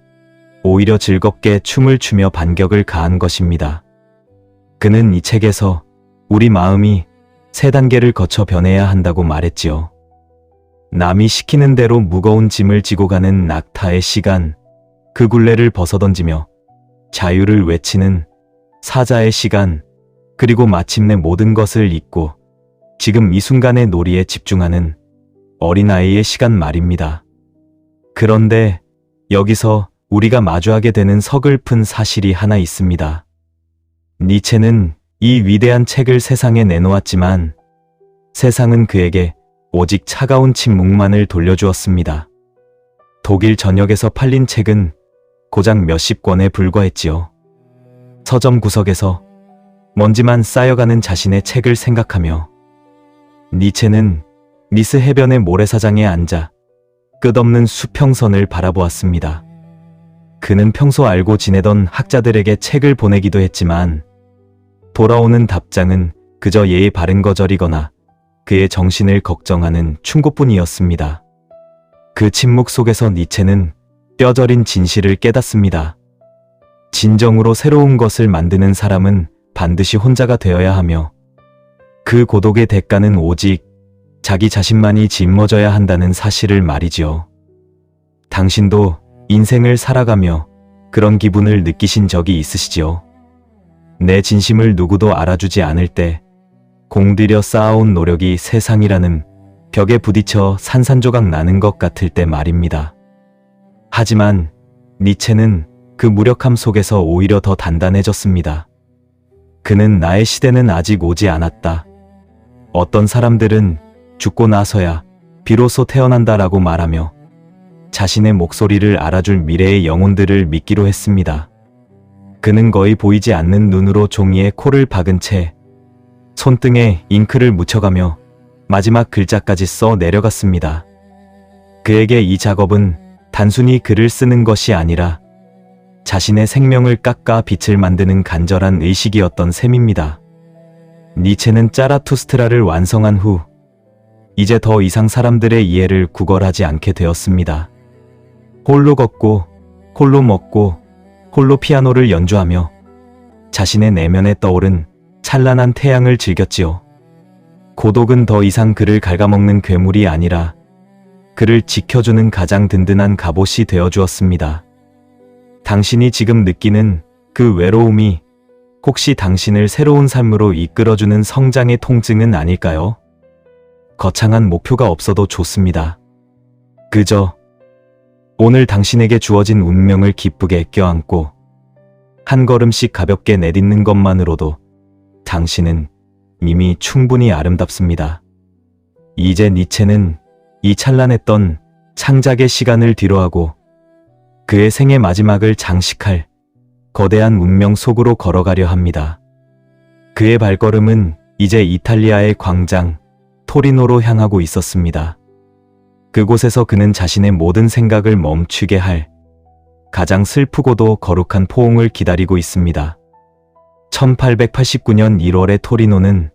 오히려 즐겁게 춤을 추며 반격을 가한 것입니다. 그는 이 책에서 우리 마음이 3단계를 거쳐 변해야 한다고 말했지요. 남이 시키는 대로 무거운 짐을 지고 가는 낙타의 시간, 그 굴레를 벗어던지며 자유를 외치는 사자의 시간, 그리고 마침내 모든 것을 잊고 지금 이 순간의 놀이에 집중하는 어린아이의 시간 말입니다. 그런데 여기서 우리가 마주하게 되는 서글픈 사실이 하나 있습니다. 니체는 이 위대한 책을 세상에 내놓았지만 세상은 그에게 오직 차가운 침묵만을 돌려주었습니다. 독일 전역에서 팔린 책은 고작 몇십 권에 불과했지요. 서점 구석에서 먼지만 쌓여가는 자신의 책을 생각하며 니체는 니스 해변의 모래사장에 앉아 끝없는 수평선을 바라보았습니다. 그는 평소 알고 지내던 학자들에게 책을 보내기도 했지만 돌아오는 답장은 그저 예의 바른 거절이거나 그의 정신을 걱정하는 충고뿐이었습니다. 그 침묵 속에서 니체는 뼈저린 진실을 깨닫습니다. 진정으로 새로운 것을 만드는 사람은 반드시 혼자가 되어야 하며 그 고독의 대가는 오직 자기 자신만이 짊어져야 한다는 사실을 말이지요. 당신도 인생을 살아가며 그런 기분을 느끼신 적이 있으시지요? 내 진심을 누구도 알아주지 않을 때 공들여 쌓아온 노력이 세상이라는 벽에 부딪혀 산산조각 나는 것 같을 때 말입니다. 하지만 니체는 그 무력함 속에서 오히려 더 단단해졌습니다. 그는 나의 시대는 아직 오지 않았다. 어떤 사람들은 죽고 나서야 비로소 태어난다라고 말하며 자신의 목소리를 알아줄 미래의 영혼들을 믿기로 했습니다. 그는 거의 보이지 않는 눈으로 종이에 코를 박은 채 손등에 잉크를 묻혀가며 마지막 글자까지 써 내려갔습니다. 그에게 이 작업은 단순히 글을 쓰는 것이 아니라 자신의 생명을 깎아 빛을 만드는 간절한 의식이었던 셈입니다. 니체는 짜라투스트라를 완성한 후 이제 더 이상 사람들의 이해를 구걸하지 않게 되었습니다. 홀로 걷고 홀로 먹고 홀로 피아노를 연주하며 자신의 내면에 떠오른 찬란한 태양을 즐겼지요. 고독은 더 이상 그를 갉아먹는 괴물이 아니라 그를 지켜주는 가장 든든한 갑옷이 되어주었습니다. 당신이 지금 느끼는 그 외로움이 혹시 당신을 새로운 삶으로 이끌어주는 성장의 통증은 아닐까요? 거창한 목표가 없어도 좋습니다. 그저 오늘 당신에게 주어진 운명을 기쁘게 껴안고 한 걸음씩 가볍게 내딛는 것만으로도 당신은 이미 충분히 아름답습니다. 이제 니체는 이 찬란했던 창작의 시간을 뒤로하고 그의 생의 마지막을 장식할 거대한 운명 속으로 걸어가려 합니다. 그의 발걸음은 이제 이탈리아의 광장 토리노로 향하고 있었습니다. 그곳에서 그는 자신의 모든 생각을 멈추게 할 가장 슬프고도 거룩한 포옹을 기다리고 있습니다. 1889년 1월의 토리노는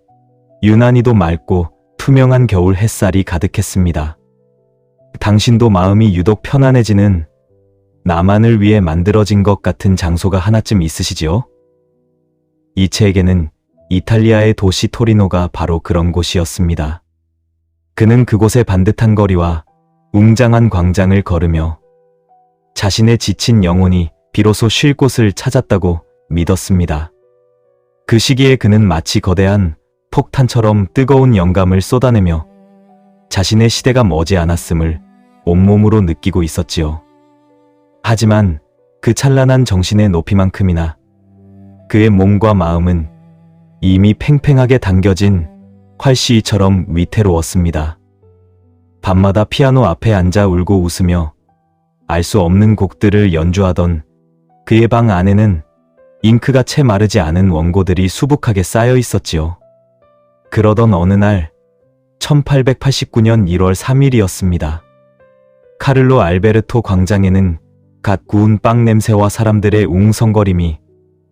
유난히도 맑고 투명한 겨울 햇살이 가득했습니다. 당신도 마음이 유독 편안해지는 나만을 위해 만들어진 것 같은 장소가 하나쯤 있으시지요? 니체에게는 이탈리아의 도시 토리노가 바로 그런 곳이었습니다. 그는 그곳의 반듯한 거리와 웅장한 광장을 걸으며 자신의 지친 영혼이 비로소 쉴 곳을 찾았다고 믿었습니다. 그 시기에 그는 마치 거대한 폭탄처럼 뜨거운 영감을 쏟아내며 자신의 시대가 머지 않았음을 온몸으로 느끼고 있었지요. 하지만 그 찬란한 정신의 높이만큼이나 그의 몸과 마음은 이미 팽팽하게 당겨진 활시위처럼 위태로웠습니다. 밤마다 피아노 앞에 앉아 울고 웃으며 알 수 없는 곡들을 연주하던 그의 방 안에는 잉크가 채 마르지 않은 원고들이 수북하게 쌓여 있었지요. 그러던 어느 날 1889년 1월 3일이었습니다. 카를로 알베르토 광장에는 갓 구운 빵 냄새와 사람들의 웅성거림이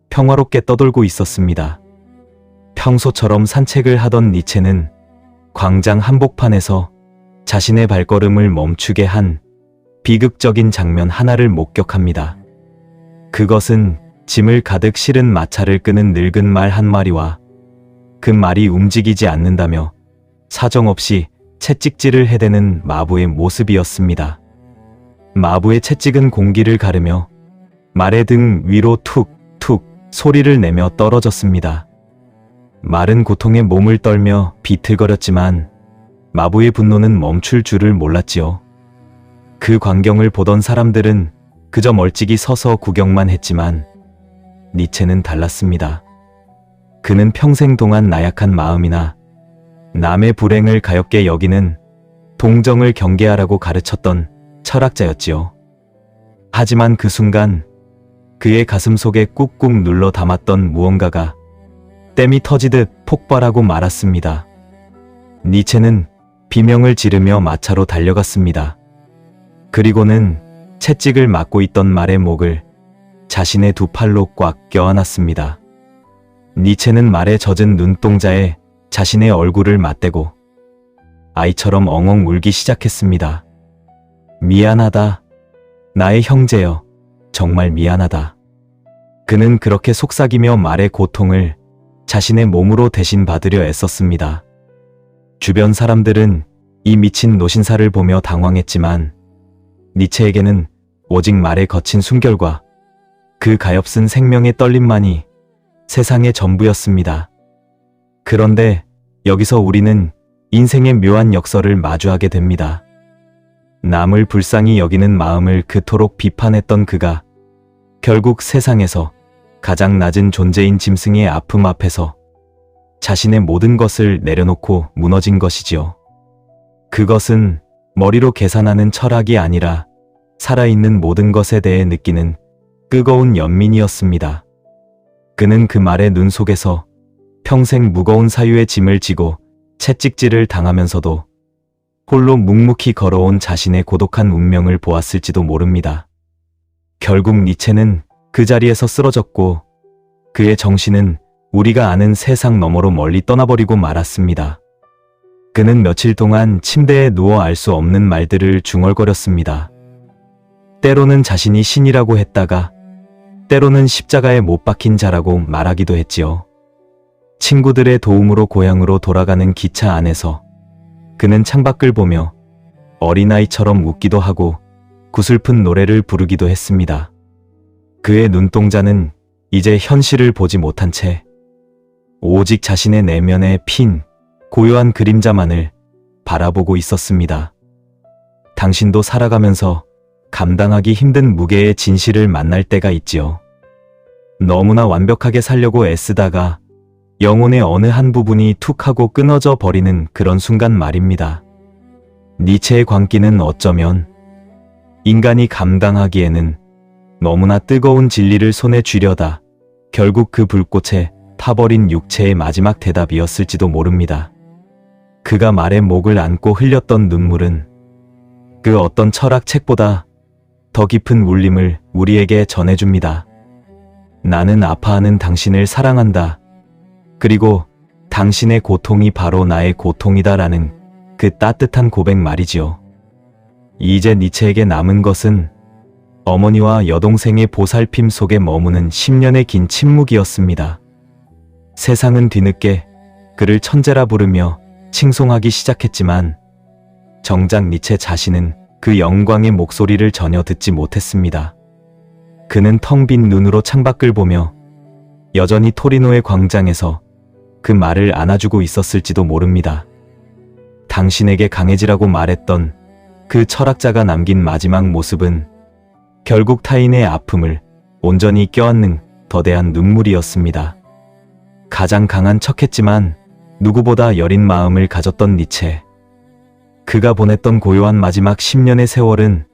평화롭게 떠돌고 있었습니다. 평소처럼 산책을 하던 니체는 광장 한복판에서 자신의 발걸음을 멈추게 한 비극적인 장면 하나를 목격합니다. 그것은 짐을 가득 실은 마차를 끄는 늙은 말 한 마리와 그 말이 움직이지 않는다며 사정없이 채찍질을 해대는 마부의 모습이었습니다. 마부의 채찍은 공기를 가르며 말의 등 위로 툭툭 소리를 내며 떨어졌습니다. 말은 고통에 몸을 떨며 비틀거렸지만 마부의 분노는 멈출 줄을 몰랐지요. 그 광경을 보던 사람들은 그저 멀찍이 서서 구경만 했지만 니체는 달랐습니다. 그는 평생 동안 나약한 마음이나 남의 불행을 가엾게 여기는 동정을 경계하라고 가르쳤던 철학자였지요. 하지만 그 순간 그의 가슴 속에 꾹꾹 눌러 담았던 무언가가 댐이 터지듯 폭발하고 말았습니다. 니체는 비명을 지르며 마차로 달려갔습니다. 그리고는 채찍을 맞고 있던 말의 목을 자신의 두 팔로 꽉 껴안았습니다. 니체는 말에 젖은 눈동자에 자신의 얼굴을 맞대고 아이처럼 엉엉 울기 시작했습니다. 미안하다. 나의 형제여. 정말 미안하다. 그는 그렇게 속삭이며 말의 고통을 자신의 몸으로 대신 받으려 애썼습니다. 주변 사람들은 이 미친 노신사를 보며 당황했지만 니체에게는 오직 말의 거친 숨결과 그 가엾은 생명의 떨림만이 세상의 전부였습니다. 그런데 여기서 우리는 인생의 묘한 역설을 마주하게 됩니다. 남을 불쌍히 여기는 마음을 그토록 비판했던 그가 결국 세상에서 가장 낮은 존재인 짐승의 아픔 앞에서 자신의 모든 것을 내려놓고 무너진 것이지요. 그것은 머리로 계산하는 철학이 아니라 살아있는 모든 것에 대해 느끼는 뜨거운 연민이었습니다. 그는 그 말의 눈 속에서 평생 무거운 사유의 짐을 지고 채찍질을 당하면서도 홀로 묵묵히 걸어온 자신의 고독한 운명을 보았을지도 모릅니다. 결국 니체는 그 자리에서 쓰러졌고 그의 정신은 우리가 아는 세상 너머로 멀리 떠나버리고 말았습니다. 그는 며칠 동안 침대에 누워 알 수 없는 말들을 중얼거렸습니다. 때로는 자신이 신이라고 했다가 때로는 십자가에 못 박힌 자라고 말하기도 했지요. 친구들의 도움으로 고향으로 돌아가는 기차 안에서 그는 창밖을 보며 어린아이처럼 웃기도 하고 구슬픈 노래를 부르기도 했습니다. 그의 눈동자는 이제 현실을 보지 못한 채 오직 자신의 내면에 핀 고요한 그림자만을 바라보고 있었습니다. 당신도 살아가면서 감당하기 힘든 무게의 진실을 만날 때가 있지요. 너무나 완벽하게 살려고 애쓰다가 영혼의 어느 한 부분이 툭 하고 끊어져 버리는 그런 순간 말입니다. 니체의 광기는 어쩌면 인간이 감당하기에는 너무나 뜨거운 진리를 손에 쥐려다 결국 그 불꽃에 타버린 육체의 마지막 대답이었을지도 모릅니다. 그가 말에 목을 안고 흘렸던 눈물은 그 어떤 철학책보다 더 깊은 울림을 우리에게 전해줍니다. 나는 아파하는 당신을 사랑한다. 그리고 당신의 고통이 바로 나의 고통이다라는 그 따뜻한 고백 말이지요. 이제 니체에게 남은 것은 어머니와 여동생의 보살핌 속에 머무는 10년의 긴 침묵이었습니다. 세상은 뒤늦게 그를 천재라 부르며 칭송하기 시작했지만 정작 니체 자신은 그 영광의 목소리를 전혀 듣지 못했습니다. 그는 텅 빈 눈으로 창밖을 보며 여전히 토리노의 광장에서 그 말을 안아주고 있었을지도 모릅니다. 당신에게 강해지라고 말했던 그 철학자가 남긴 마지막 모습은 결국 타인의 아픔을 온전히 껴안는 더대한 눈물이었습니다. 가장 강한 척했지만 누구보다 여린 마음을 가졌던 니체. 그가 보냈던 고요한 마지막 10년의 세월은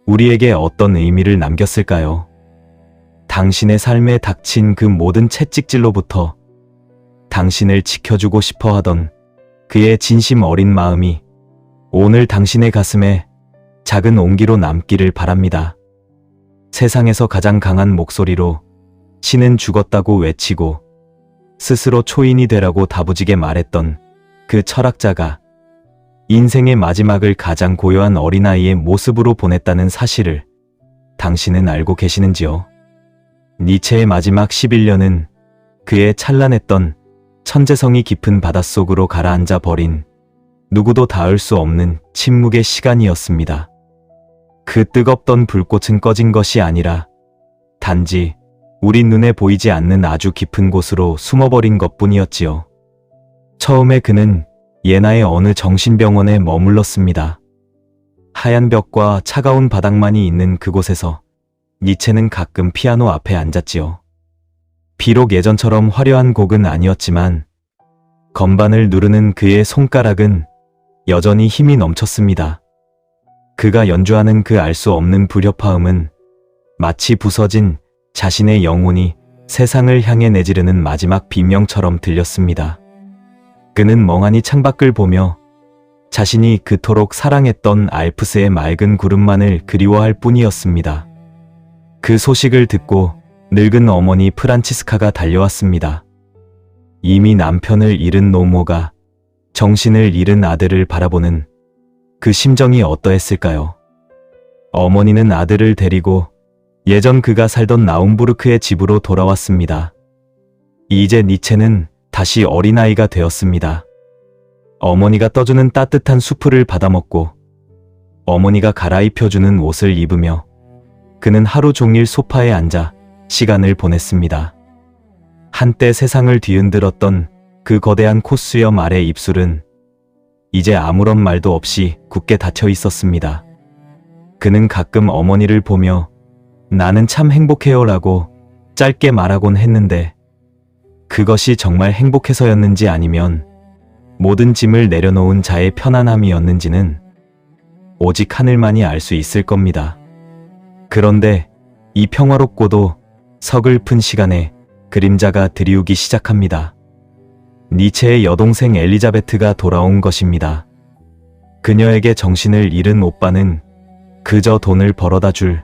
우리에게 어떤 의미를 남겼을까요? 당신의 삶에 닥친 그 모든 채찍질로부터 당신을 지켜주고 싶어 하던 그의 진심 어린 마음이 오늘 당신의 가슴에 작은 온기로 남기를 바랍니다. 세상에서 가장 강한 목소리로 신은 죽었다고 외치고 스스로 초인이 되라고 다부지게 말했던 그 철학자가 인생의 마지막을 가장 고요한 어린아이의 모습으로 보냈다는 사실을 당신은 알고 계시는지요? 니체의 마지막 11년은 그의 찬란했던 천재성이 깊은 바닷속으로 가라앉아 버린 누구도 닿을 수 없는 침묵의 시간이었습니다. 그 뜨겁던 불꽃은 꺼진 것이 아니라 단지 우리 눈에 보이지 않는 아주 깊은 곳으로 숨어버린 것뿐이었지요. 처음에 그는 예나의 어느 정신병원에 머물렀습니다. 하얀 벽과 차가운 바닥만이 있는 그곳에서 니체는 가끔 피아노 앞에 앉았지요. 비록 예전처럼 화려한 곡은 아니었지만 건반을 누르는 그의 손가락은 여전히 힘이 넘쳤습니다. 그가 연주하는 그 알 수 없는 불협화음은 마치 부서진 자신의 영혼이 세상을 향해 내지르는 마지막 비명처럼 들렸습니다. 그는 멍하니 창밖을 보며 자신이 그토록 사랑했던 알프스의 맑은 구름만을 그리워할 뿐이었습니다. 그 소식을 듣고 늙은 어머니 프란치스카가 달려왔습니다. 이미 남편을 잃은 노모가 정신을 잃은 아들을 바라보는 그 심정이 어떠했을까요? 어머니는 아들을 데리고 예전 그가 살던 나움부르크의 집으로 돌아왔습니다. 이제 니체는 다시 어린아이가 되었습니다. 어머니가 떠주는 따뜻한 수프를 받아먹고 어머니가 갈아입혀주는 옷을 입으며 그는 하루 종일 소파에 앉아 시간을 보냈습니다. 한때 세상을 뒤흔들었던 그 거대한 콧수염 아래 입술은 이제 아무런 말도 없이 굳게 닫혀 있었습니다. 그는 가끔 어머니를 보며 나는 참 행복해요라고 짧게 말하곤 했는데 그것이 정말 행복해서였는지 아니면 모든 짐을 내려놓은 자의 편안함이었는지는 오직 하늘만이 알 수 있을 겁니다. 그런데 이 평화롭고도 서글픈 시간에 그림자가 드리우기 시작합니다. 니체의 여동생 엘리자베트가 돌아온 것입니다. 그녀에게 정신을 잃은 오빠는 그저 돈을 벌어다 줄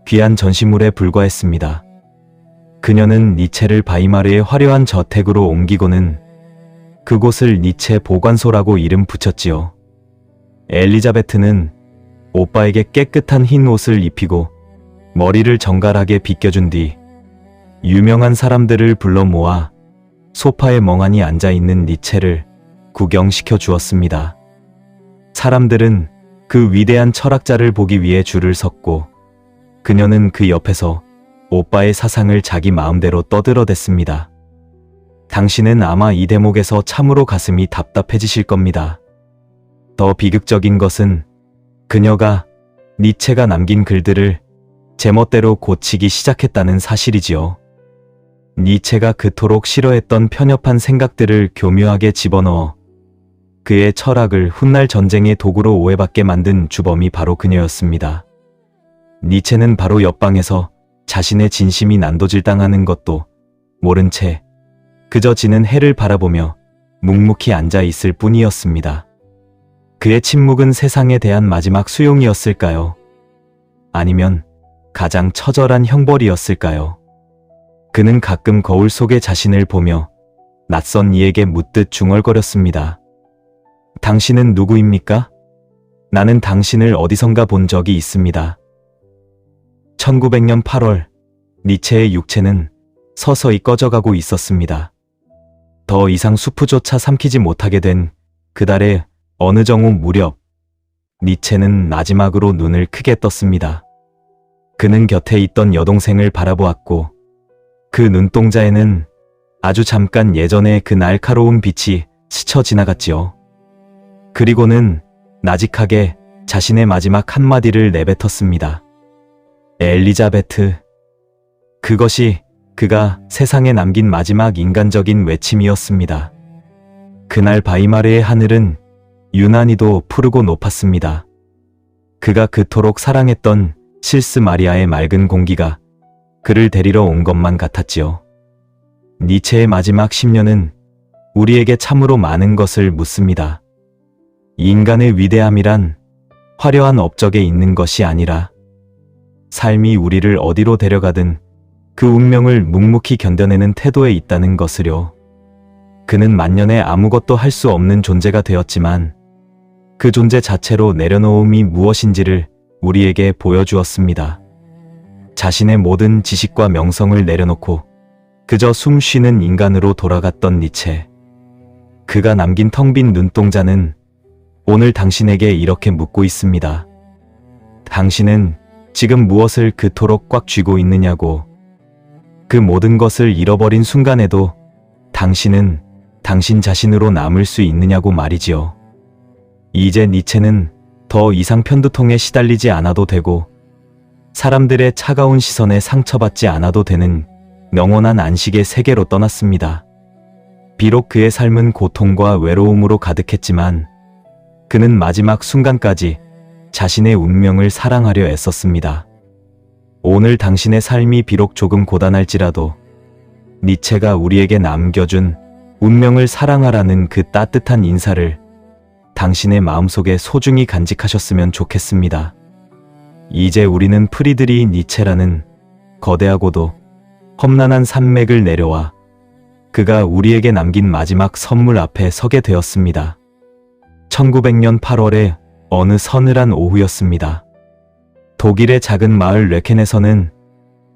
귀한 전시물에 불과했습니다. 그녀는 니체를 바이마르의 화려한 저택으로 옮기고는 그곳을 니체 보관소라고 이름 붙였지요. 엘리자베트는 오빠에게 깨끗한 흰 옷을 입히고 머리를 정갈하게 빗겨준 뒤 유명한 사람들을 불러 모아 소파에 멍하니 앉아 있는 니체를 구경시켜 주었습니다. 사람들은 그 위대한 철학자를 보기 위해 줄을 섰고 그녀는 그 옆에서 오빠의 사상을 자기 마음대로 떠들어댔습니다. 당신은 아마 이 대목에서 참으로 가슴이 답답해지실 겁니다. 더 비극적인 것은 그녀가 니체가 남긴 글들을 제멋대로 고치기 시작했다는 사실이지요. 니체가 그토록 싫어했던 편협한 생각들을 교묘하게 집어넣어 그의 철학을 훗날 전쟁의 도구로 오해받게 만든 주범이 바로 그녀였습니다. 니체는 바로 옆방에서 자신의 진심이 난도질당하는 것도 모른 채 그저 지는 해를 바라보며 묵묵히 앉아 있을 뿐이었습니다. 그의 침묵은 세상에 대한 마지막 수용이었을까요? 아니면 가장 처절한 형벌이었을까요? 그는 가끔 거울 속에 자신을 보며 낯선 이에게 묻듯 중얼거렸습니다. 당신은 누구입니까? 나는 당신을 어디선가 본 적이 있습니다. 1900년 8월, 니체의 육체는 서서히 꺼져가고 있었습니다. 더 이상 수프조차 삼키지 못하게 된 그달의 어느 정오 무렵, 니체는 마지막으로 눈을 크게 떴습니다. 그는 곁에 있던 여동생을 바라보았고 그 눈동자에는 아주 잠깐 예전의 그 날카로운 빛이 스쳐 지나갔지요. 그리고는 나직하게 자신의 마지막 한마디를 내뱉었습니다. 엘리자베트. 그것이 그가 세상에 남긴 마지막 인간적인 외침이었습니다. 그날 바이마르의 하늘은 유난히도 푸르고 높았습니다. 그가 그토록 사랑했던 실스 마리아의 맑은 공기가 그를 데리러 온 것만 같았지요. 니체의 마지막 10년은 우리에게 참으로 많은 것을 묻습니다. 인간의 위대함이란 화려한 업적에 있는 것이 아니라 삶이 우리를 어디로 데려가든 그 운명을 묵묵히 견뎌내는 태도에 있다는 것을요. 그는 만년에 아무것도 할 수 없는 존재가 되었지만 그 존재 자체로 내려놓음이 무엇인지를 우리에게 보여주었습니다. 자신의 모든 지식과 명성을 내려놓고 그저 숨 쉬는 인간으로 돌아갔던 니체. 그가 남긴 텅 빈 눈동자는 오늘 당신에게 이렇게 묻고 있습니다. 당신은 지금 무엇을 그토록 꽉 쥐고 있느냐고. 그 모든 것을 잃어버린 순간에도 당신은 당신 자신으로 남을 수 있느냐고 말이지요. 이제 니체는 더 이상 편두통에 시달리지 않아도 되고 사람들의 차가운 시선에 상처받지 않아도 되는 영원한 안식의 세계로 떠났습니다. 비록 그의 삶은 고통과 외로움으로 가득했지만 그는 마지막 순간까지 자신의 운명을 사랑하려 애썼습니다. 오늘 당신의 삶이 비록 조금 고단할지라도 니체가 우리에게 남겨준 운명을 사랑하라는 그 따뜻한 인사를 당신의 마음속에 소중히 간직하셨으면 좋겠습니다. 이제 우리는 프리드리히 니체라는 거대하고도 험난한 산맥을 내려와 그가 우리에게 남긴 마지막 선물 앞에 서게 되었습니다. 1900년 8월의 어느 서늘한 오후였습니다. 독일의 작은 마을 뢰켄에서는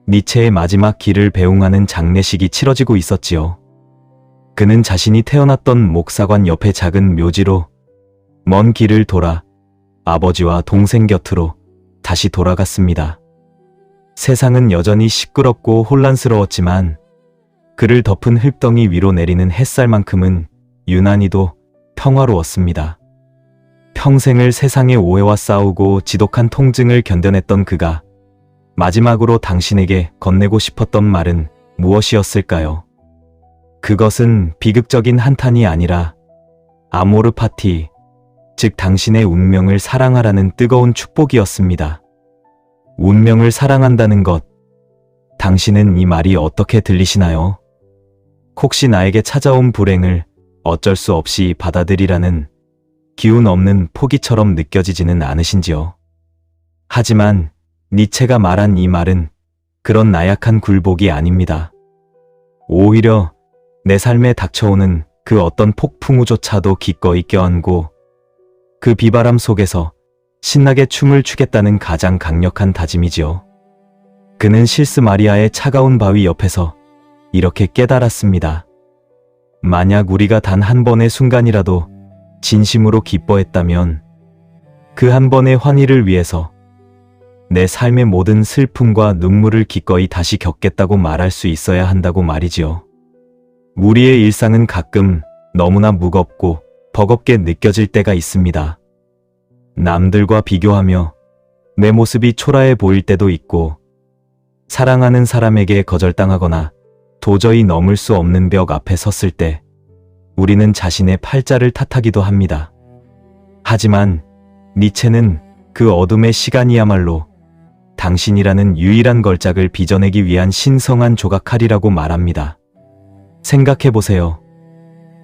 니체의 마지막 길을 배웅하는 장례식이 치러지고 있었지요. 그는 자신이 태어났던 목사관 옆의 작은 묘지로 먼 길을 돌아 아버지와 동생 곁으로 다시 돌아갔습니다. 세상은 여전히 시끄럽고 혼란스러웠지만 그를 덮은 흙덩이 위로 내리는 햇살만큼은 유난히도 평화로웠습니다. 평생을 세상의 오해와 싸우고 지독한 통증을 견뎌냈던 그가 마지막으로 당신에게 건네고 싶었던 말은 무엇이었을까요? 그것은 비극적인 한탄이 아니라 아모르 파티, 즉 당신의 운명을 사랑하라는 뜨거운 축복이었습니다. 운명을 사랑한다는 것, 당신은 이 말이 어떻게 들리시나요? 혹시 나에게 찾아온 불행을 어쩔 수 없이 받아들이라는 기운 없는 포기처럼 느껴지지는 않으신지요? 하지만 니체가 말한 이 말은 그런 나약한 굴복이 아닙니다. 오히려 내 삶에 닥쳐오는 그 어떤 폭풍우조차도 기꺼이 껴안고 그 비바람 속에서 신나게 춤을 추겠다는 가장 강력한 다짐이지요. 그는 실스 마리아의 차가운 바위 옆에서 이렇게 깨달았습니다. 만약 우리가 단 한 번의 순간이라도 진심으로 기뻐했다면 그 한 번의 환희를 위해서 내 삶의 모든 슬픔과 눈물을 기꺼이 다시 겪겠다고 말할 수 있어야 한다고 말이지요. 우리의 일상은 가끔 너무나 무겁고 버겁게 느껴질 때가 있습니다. 남들과 비교하며 내 모습이 초라해 보일 때도 있고, 사랑하는 사람에게 거절당하거나 도저히 넘을 수 없는 벽 앞에 섰을 때 우리는 자신의 팔자를 탓하기도 합니다. 하지만 니체는 그 어둠의 시간이야말로 당신이라는 유일한 걸작을 빚어내기 위한 신성한 조각칼이라고 말합니다. 생각해보세요.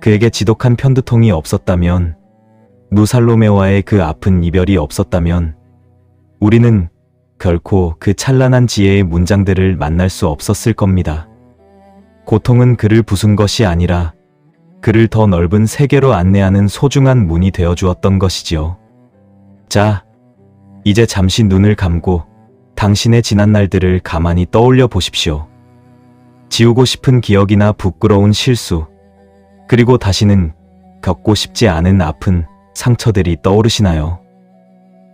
그에게 지독한 편두통이 없었다면, 누살로메와의 그 아픈 이별이 없었다면 우리는 결코 그 찬란한 지혜의 문장들을 만날 수 없었을 겁니다. 고통은 그를 부순 것이 아니라 그를 더 넓은 세계로 안내하는 소중한 문이 되어 주었던 것이지요. 자, 이제 잠시 눈을 감고 당신의 지난 날들을 가만히 떠올려 보십시오. 지우고 싶은 기억이나 부끄러운 실수, 그리고 다시는 겪고 싶지 않은 아픈 상처들이 떠오르시나요?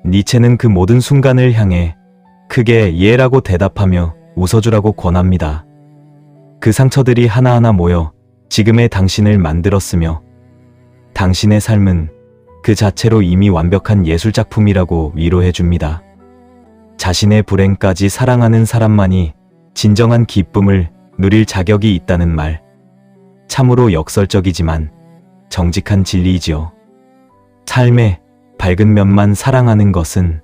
니체는 그 모든 순간을 향해 크게 예라고 대답하며 웃어주라고 권합니다. 그 상처들이 하나하나 모여 지금의 당신을 만들었으며, 당신의 삶은 그 자체로 이미 완벽한 예술작품이라고 위로해 줍니다. 자신의 불행까지 사랑하는 사람만이 진정한 기쁨을 누릴 자격이 있다는 말, 참으로 역설적이지만 정직한 진리이지요. 삶의 밝은 면만 사랑하는 것은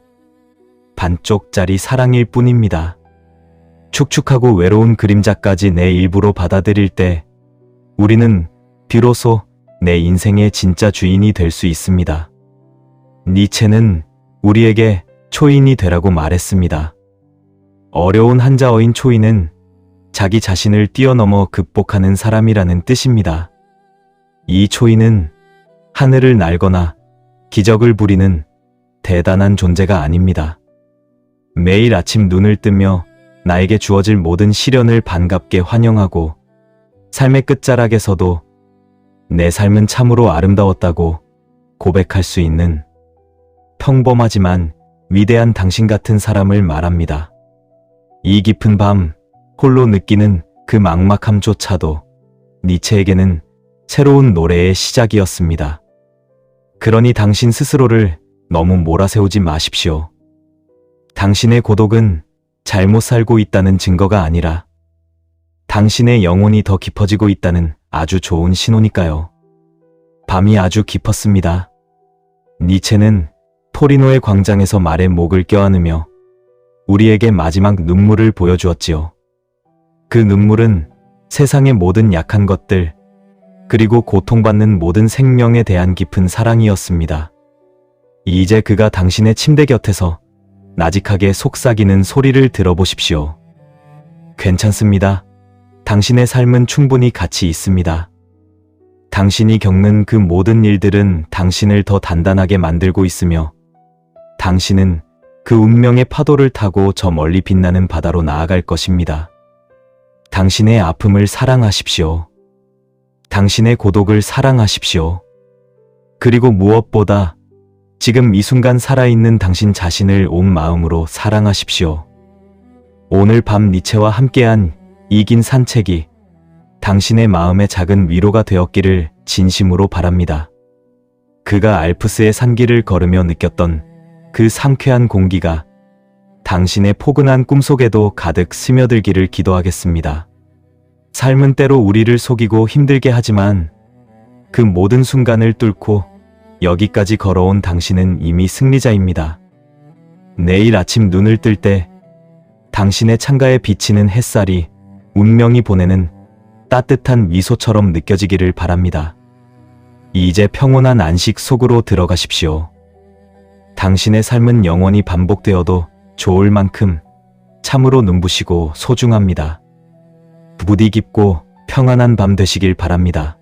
반쪽짜리 사랑일 뿐입니다. 축축하고 외로운 그림자까지 내 일부로 받아들일 때 우리는 비로소 내 인생의 진짜 주인이 될 수 있습니다. 니체는 우리에게 초인이 되라고 말했습니다. 어려운 한자어인 초인은 자기 자신을 뛰어넘어 극복하는 사람이라는 뜻입니다. 이 초인은 하늘을 날거나 기적을 부리는 대단한 존재가 아닙니다. 매일 아침 눈을 뜨며 나에게 주어질 모든 시련을 반갑게 환영하고, 삶의 끝자락에서도 내 삶은 참으로 아름다웠다고 고백할 수 있는 평범하지만 위대한 당신 같은 사람을 말합니다. 이 깊은 밤 홀로 느끼는 그 막막함조차도 니체에게는 새로운 노래의 시작이었습니다. 그러니 당신 스스로를 너무 몰아세우지 마십시오. 당신의 고독은 잘못 살고 있다는 증거가 아니라 당신의 영혼이 더 깊어지고 있다는 아주 좋은 신호니까요. 밤이 아주 깊었습니다. 니체는 토리노의 광장에서 말의 목을 껴안으며 우리에게 마지막 눈물을 보여주었지요. 그 눈물은 세상의 모든 약한 것들, 그리고 고통받는 모든 생명에 대한 깊은 사랑이었습니다. 이제 그가 당신의 침대 곁에서 나직하게 속삭이는 소리를 들어보십시오. 괜찮습니다. 당신의 삶은 충분히 가치 있습니다. 당신이 겪는 그 모든 일들은 당신을 더 단단하게 만들고 있으며, 당신은 그 운명의 파도를 타고 저 멀리 빛나는 바다로 나아갈 것입니다. 당신의 아픔을 사랑하십시오. 당신의 고독을 사랑하십시오. 그리고 무엇보다 지금 이 순간 살아있는 당신 자신을 온 마음으로 사랑하십시오. 오늘 밤 니체와 함께한 이 긴 산책이 당신의 마음에 작은 위로가 되었기를 진심으로 바랍니다. 그가 알프스의 산길을 걸으며 느꼈던 그 상쾌한 공기가 당신의 포근한 꿈속에도 가득 스며들기를 기도하겠습니다. 삶은 때로 우리를 속이고 힘들게 하지만 그 모든 순간을 뚫고 여기까지 걸어온 당신은 이미 승리자입니다. 내일 아침 눈을 뜰 때 당신의 창가에 비치는 햇살이 운명이 보내는 따뜻한 미소처럼 느껴지기를 바랍니다. 이제 평온한 안식 속으로 들어가십시오. 당신의 삶은 영원히 반복되어도 좋을 만큼 참으로 눈부시고 소중합니다. 부디 깊고 평안한 밤 되시길 바랍니다.